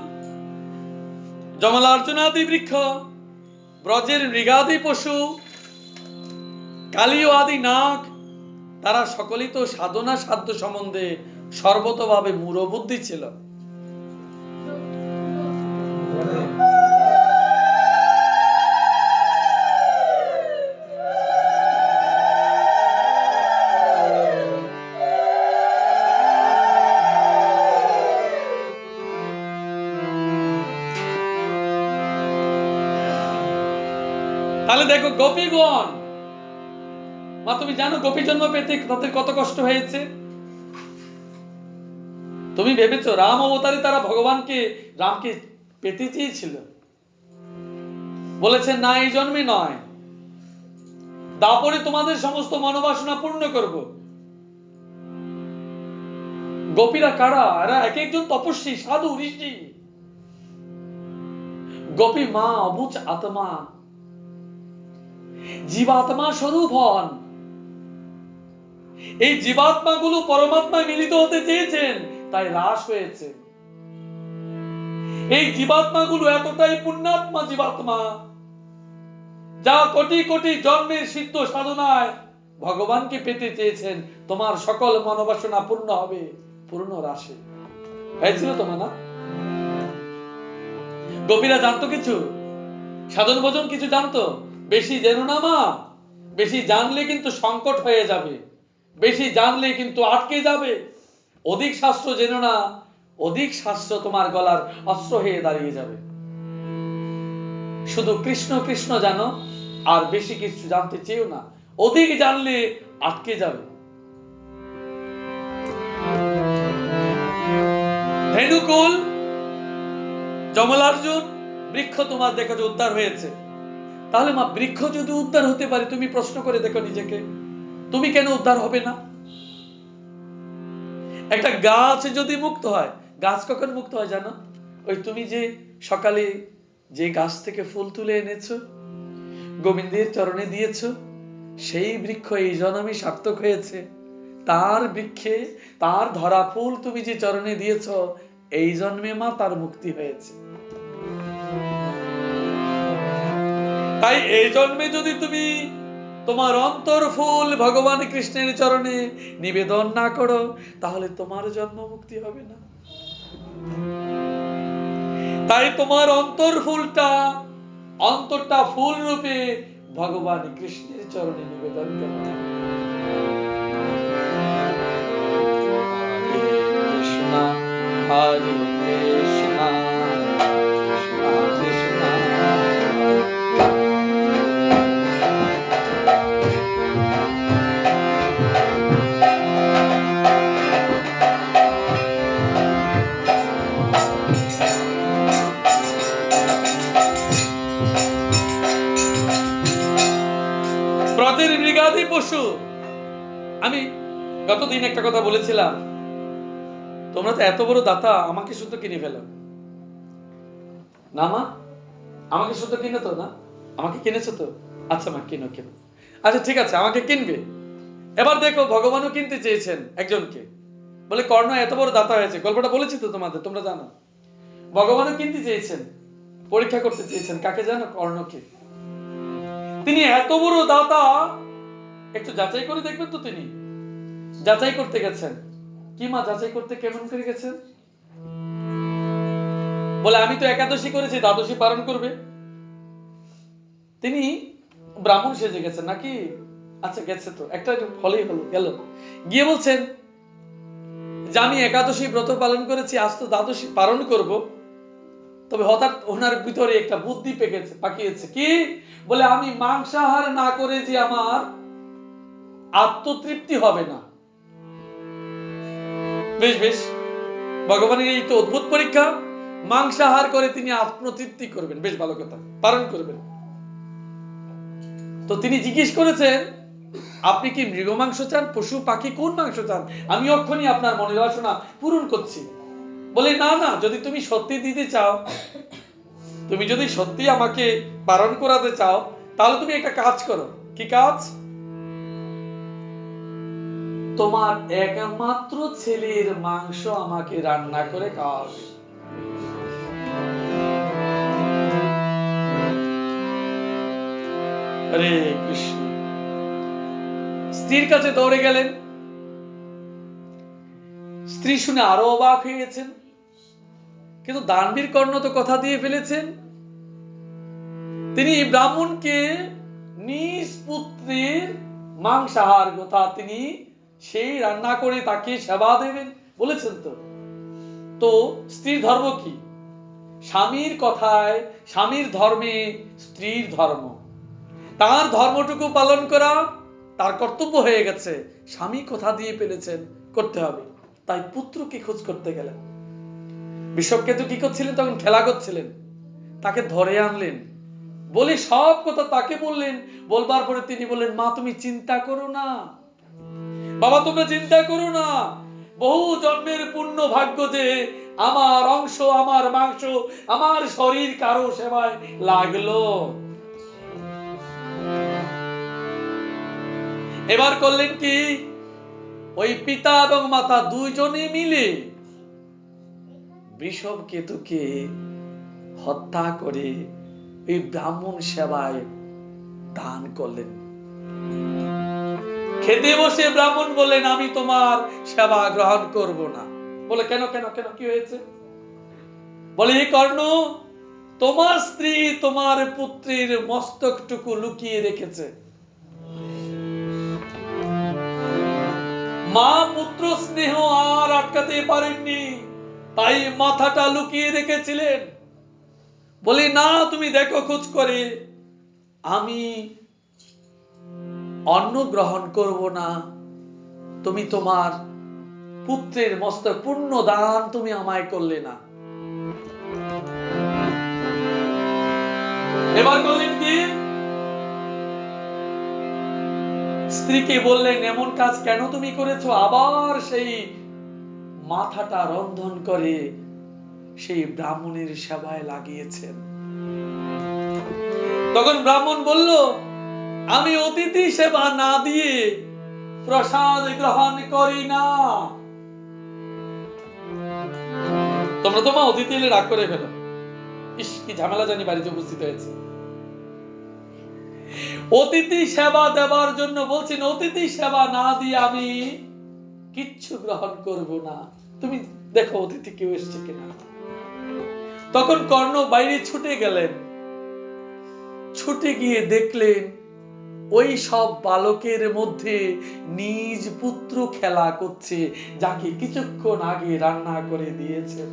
জমলার্জুনাদি বৃক্ষ, ব্রজের মৃগাদি পশু, কালী ও আদি নাগ তারা সকলেই তো সাধনা সাধ্য সম্বন্ধে সর্বতভাবে মূঢ়বুদ্ধি ছিল। তাহলে দেখো গোপীগণ, মা তুমি জানো গোপী জন্ম পেতে তাদের কত কষ্ট হয়েছে? তুমি ভেবেছো রাম অবতারে তারা রামকে পেতে চেয়েছিল? বলেছেন না, এই জন্মে নয়, দাপরে তোমাদের সমস্ত মনোবাসনা পূর্ণ করব। গোপীরা কারা? এরা এক একজন তপস্বী, সাধু, ঋষি। গোপী মা অবুঝ আত্মা, জীবাত্মা স্বরূপ হন। এই জীবাত্মা গুলো পরমাত্মায় মিলিত হতে চেয়েছেন, তাই হ্রাস হয়েছে। এই জীবাত্মা গুলো এতটাই পুণ্যাত্মা জীবাত্মা, যা কোটি কোটি জন্মের সিদ্ধ সাধনায় ভগবানকে পেতে চেয়েছেন। তোমার সকল মনোবাসনা পূর্ণ হবে, পূর্ণ রাশে হয়েছিল তোমার না? গোপীরা জানতো কিছু? সাধন ভোজন কিছু জানতো? বেশি জেনো না মা, বেশি জানলে কিন্তু সংকট হয়ে যাবে, বেশি জানলে কিন্তু আটকে যাবে। অধিক শাস্ত্র জেনো না, অধিক শাস্ত্র তোমার গলার অস্ত্র হয়ে দাঁড়িয়ে যাবে। শুধু কৃষ্ণ কৃষ্ণ জানো, আর বেশি কিছু জানতে চেয়েও না, অধিক জানলে আটকে যাবে। ধেনুকুল, যমলার্জুন, বৃক্ষ তোমার দেখো যে উদ্ধার হয়েছে। তাহলে মা বৃক্ষ যদি উদ্ধার হতে পারে, তুমি প্রশ্ন করে দেখো নিজেকে, তুমি কেন উদ্ধার হবে না? একটা গাছ যদি মুক্ত হয়, গাছ কখন মুক্ত হয় জানো? ওই তুমি যে সকালে যে গাছ থেকে ফুল তুলে এনেছো, গোবিন্দের চরণে দিয়েছো, সেই বৃক্ষ এই জন্মে সার্থক হয়েছে। তার বৃক্ষে তার ধরা ফুল তুমি যে চরণে দিয়েছ, এই জন্মে মা তার মুক্তি হয়েছে। তাই এই জন্মে যদি তুমি তোমার অন্তর ফুল ভগবান কৃষ্ণের চরণে নিবেদন না করো, তাহলে তোমার জন্ম মুক্তি হবে না। তাই তোমার অন্তর ফুলটা, অন্তরটা ফুল রূপে ভগবান কৃষ্ণের চরণে নিবেদন করো। কৃষ্ণ হরে কৃষ্ণ কৃষ্ণ ব্রতের মৃগাদি পশু। আমি গতদিন একটা কথা বলেছিলাম, তোমরা তো এত বড় দাতা, আমাকে শুধু কিনে ফেলো না মা? আমাকে শুধু কিনে তো না? আমাকে কিনেছো তো? আচ্ছা মা, কিনো কিনো। আচ্ছা ঠিক আছে, আমাকে কিনবে। এবার দেখো, ভগবানও কিনতে চেয়েছেন একজনকে, বলে কর্ণ এত বড় দাতা হয়েছে। গল্পটা বলেছি তো তোমাদের, তোমরা জানো। ভগবানও কিনতে চেয়েছেন, পরীক্ষা করতে চেয়েছেন। কাকে জানো? কর্ণকে। তিনি এত বড় দাতা, একটু যাচাই করে দেখবেন তো। তিনি যাচাই করতে গেছেন। কি মা যাচাই করতে কেমন করে গেছেন? বলে আমি তো একাদশী করেছি, দ্বাদশী পালন করবে। তিনি ব্রাহ্মণ সেজে গেছেন নাকি? আচ্ছা গেছে তো, একটা ফলেই হলো, গেল। গিয়ে বলছেন যে আমি একাদশী ব্রত পালন করেছি, আজ তো দ্বাদশী পালন করব। তবে হঠাৎ ওনার ভিতরে একটা বুদ্ধি পাকিয়েছে। কি? বলে আমি মাংসাহার না করে যে আমার আত্মতৃপ্তি হবে না। বেশ বেশ, ভগবানের এই তো অদ্ভুত পরীক্ষা। মাংসাহার করে তিনি আত্মতৃপ্তি করবেন, বেশ ভালো কথা, পালন করবেন। তো তিনি জিজ্ঞেস করেছেন, আপনি কি মৃগ মাংস চান, পশু পাখি, কোন মাংস চান? আমি অক্ষণই আপনার মনের বাসনা পূরণ করছি। বলে না না, যদি তুমি সত্যি দিতে চাও, তুমি যদি সত্যি আমাকে পালন করাতে চাও, তাহলে তুমি একটা কাজ করো। কি কাজ? তোমার একমাত্র ছেলের মাংস আমাকে রান্না করে খাওয়াবে। হরে কৃষ্ণ। স্ত্রীর কাছে দৌড়ে গেলেন। স্ত্রী শুনে আরো অবাক হয়ে গেছেন, কিন্তু দানবীর কর্ণ তো কথা দিয়ে ফেলেছেন, তিনি ব্রাহ্মণকে নিজ পুত্রের মাংসাহার কথা তিনি সেই রান্না করে তাকে সেবা দেবেন বলেছেন। তো স্ত্রীর ধর্ম কি? স্বামীর কথায়, স্বামীর ধর্মে স্ত্রীর ধর্ম, তার ধর্মটুকু পালন করা তার কর্তব্য হয়ে গেছে। স্বামী কথা দিয়ে ফেলেছেন, করতে হবে। তাই পুত্রকে খোঁজ করতে গেলেন। বিশ্বকেতু কি করছিলেন? তখন খেলা করছিলেন। তাকে ধরে আনলেন, বলে সব কথা তাকে বললেন। বলবার পরে তিনি বললেন, মা তুমি চিন্তা করো না, বাবা তোমরা চিন্তা করো না, বহু জন্মের পুণ্য ভাগ্য যে আমার অংশ, আমার মাংস, আমার শরীর কারো সেবায় লাগলো। এবার করলেন কি, ওই পিতা এবং মাতা দুইজনে মিলে বৃষভকেতুকে হত্যা করে এই ব্রাহ্মণ সেবায় দান করলেন। খেতে বসে ব্রাহ্মণ বললেন, আমি তোমার সেবা গ্রহণ করব না। বলে কেন কেন কেন, কি হয়েছে? বলে, এই কর্ণ, তোমার স্ত্রী তোমার পুত্রের মস্তকটুকু লুকিয়ে রেখেছে। মা পুত্র স্নেহ আর আটকাতে পারেননি, তাই মাথাটা লুকিয়ে রেখেছিলেন। বলি না, তুমি দেখো খোঁজ করে, আমি অন্ন গ্রহণ করব না। তুমি তোমার পুত্রের মস্তক পূর্ণ দান তুমি আমায় করলে না। এবার বললেন কি, স্ত্রীকে বললেন, এমন কাজ কেন তুমি করেছো? আবার সেই মাথাটা রন্ধন করে সেই ব্রাহ্মণের সেবায় লাগিয়েছেন। তখন ব্রাহ্মণ বলল, আমি অতিথি সেবা না দিয়ে প্রসাদ গ্রহণ করি না। তোমরা তো মা অতিথি এলে রাগ করে ফেলো, ইস কি ঝামেলা জানি বাড়িতে উপস্থিত হয়েছে। অতিথি সেবা দেবার জন্য বলছেন, অতিথি সেবা না দিয়ে আমি কিচ্ছু গ্রহণ করব না, তুমি দেখো অতিথি কেউ এসছে কিনা। তখন কর্ণ বাইরে ছুটে গেলেন। ছুটে গিয়ে দেখলেন ওই সব বালকের মধ্যে নিজ পুত্র খেলা করছে, যাকে কিছুক্ষণ আগে রান্না করে দিয়েছেন।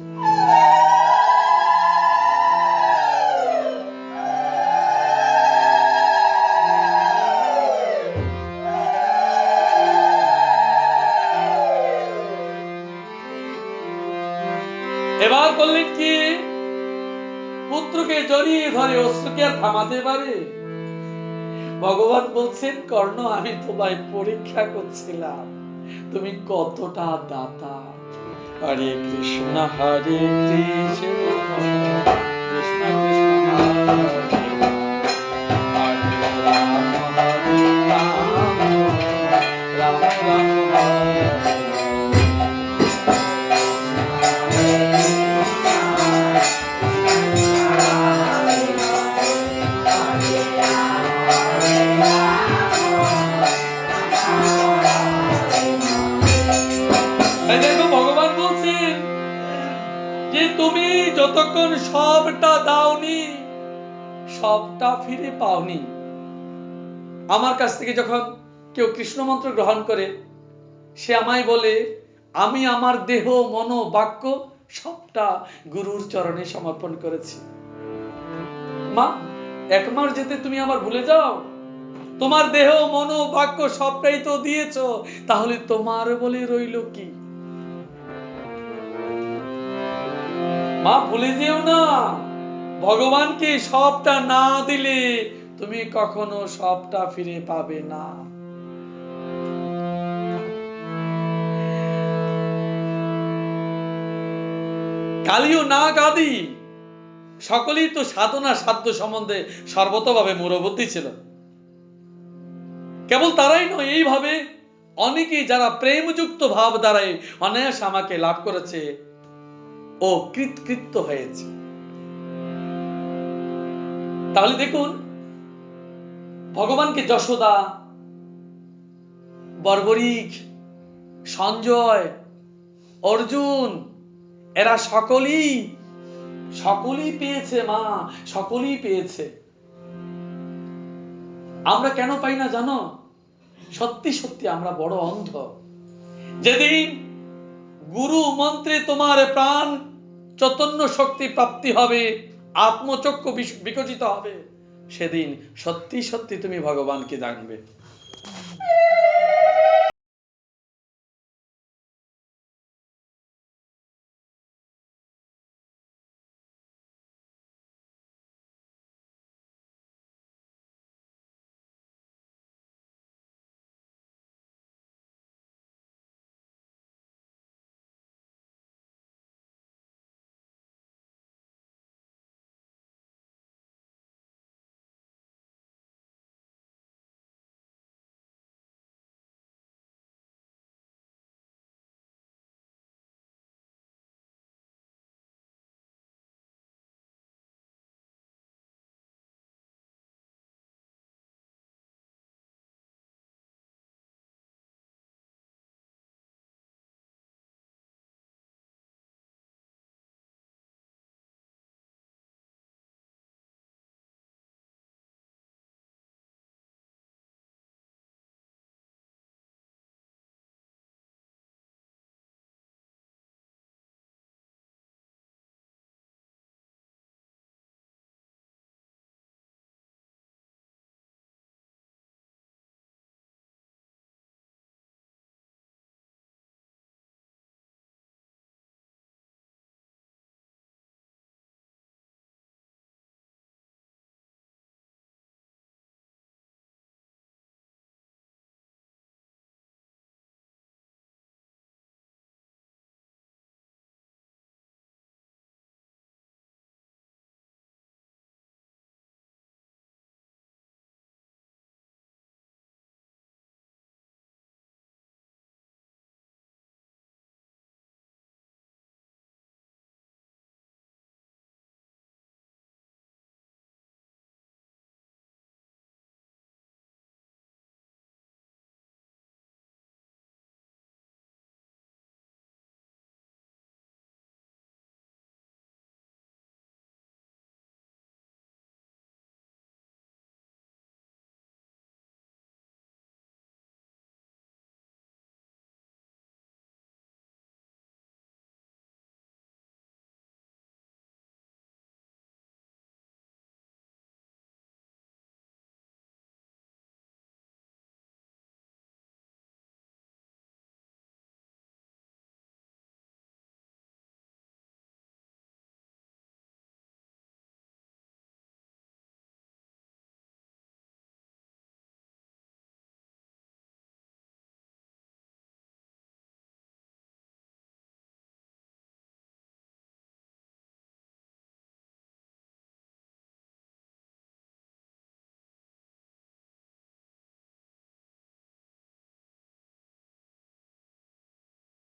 এবার বললেন কি, পুত্রকে জড়িয়ে ধরে অশ্রুকে আর থামাতে পারে? ভগবান বলছেন, কর্ণ আমি তোমায় পরীক্ষা করছিলাম, তুমি কতটা দাতা। হরে কৃষ্ণ হরে কৃষ্ণ কৃষ্ণ কৃষ্ণ হরে রাম হরে রাম রাম রাম হরে ভগবান বলছেন যে তুমি যতক্ষণ সবটা দাওনি, সবটা ফিরে পাওনি। আমার কাছ থেকে যখন কেউ কৃষ্ণ মন্ত্র গ্রহণ করে, সে আমায় বলে, আমি আমার দেহ মন বাক্য সবটা গুরুর চরণে সমর্পণ করেছি। মা, এক মাস যেতে তুমি আবার ভুলে যাও? তোমার দেহ মন বাক্য সবটাই তো দিয়েছো, তাহলে তোমার বলে রইল কি? মা ভুলে যেও না, ভগবানকে সবটা না দিলে তুমি কখনো সবটা ফিরে পাবে না। কালিও না গাদি সকলেই তো সাধনা সাধ্য সম্বন্ধে সর্বতভাবে মূঢ়বুদ্ধি ছিল। কেবল তারাই নয়, এইভাবে অনেকেই যারা প্রেমযুক্ত ভাব দ্বারাই অনায়াস আমাকে লাভ করেছে ও কৃতকৃত্য হয়েছে। তাহলে দেখুন, ভগবানকে যশোদা বর্বরিক, সঞ্জয়, অর্জুন, এরা সকলেই পেয়েছে মা, সকলেই পেয়েছে। আমরা কেন পাই না জানো? সত্যি সত্যি আমরা বড় অন্ধ। যেদিন গুরু মন্ত্রে তোমার প্রাণ চৈতন্য শক্তি প্রাপ্তি হবে, আত্মচক্ষু বিকশিত হবে, সেদিন সত্যি সত্যি তুমি ভগবানকে জানবে।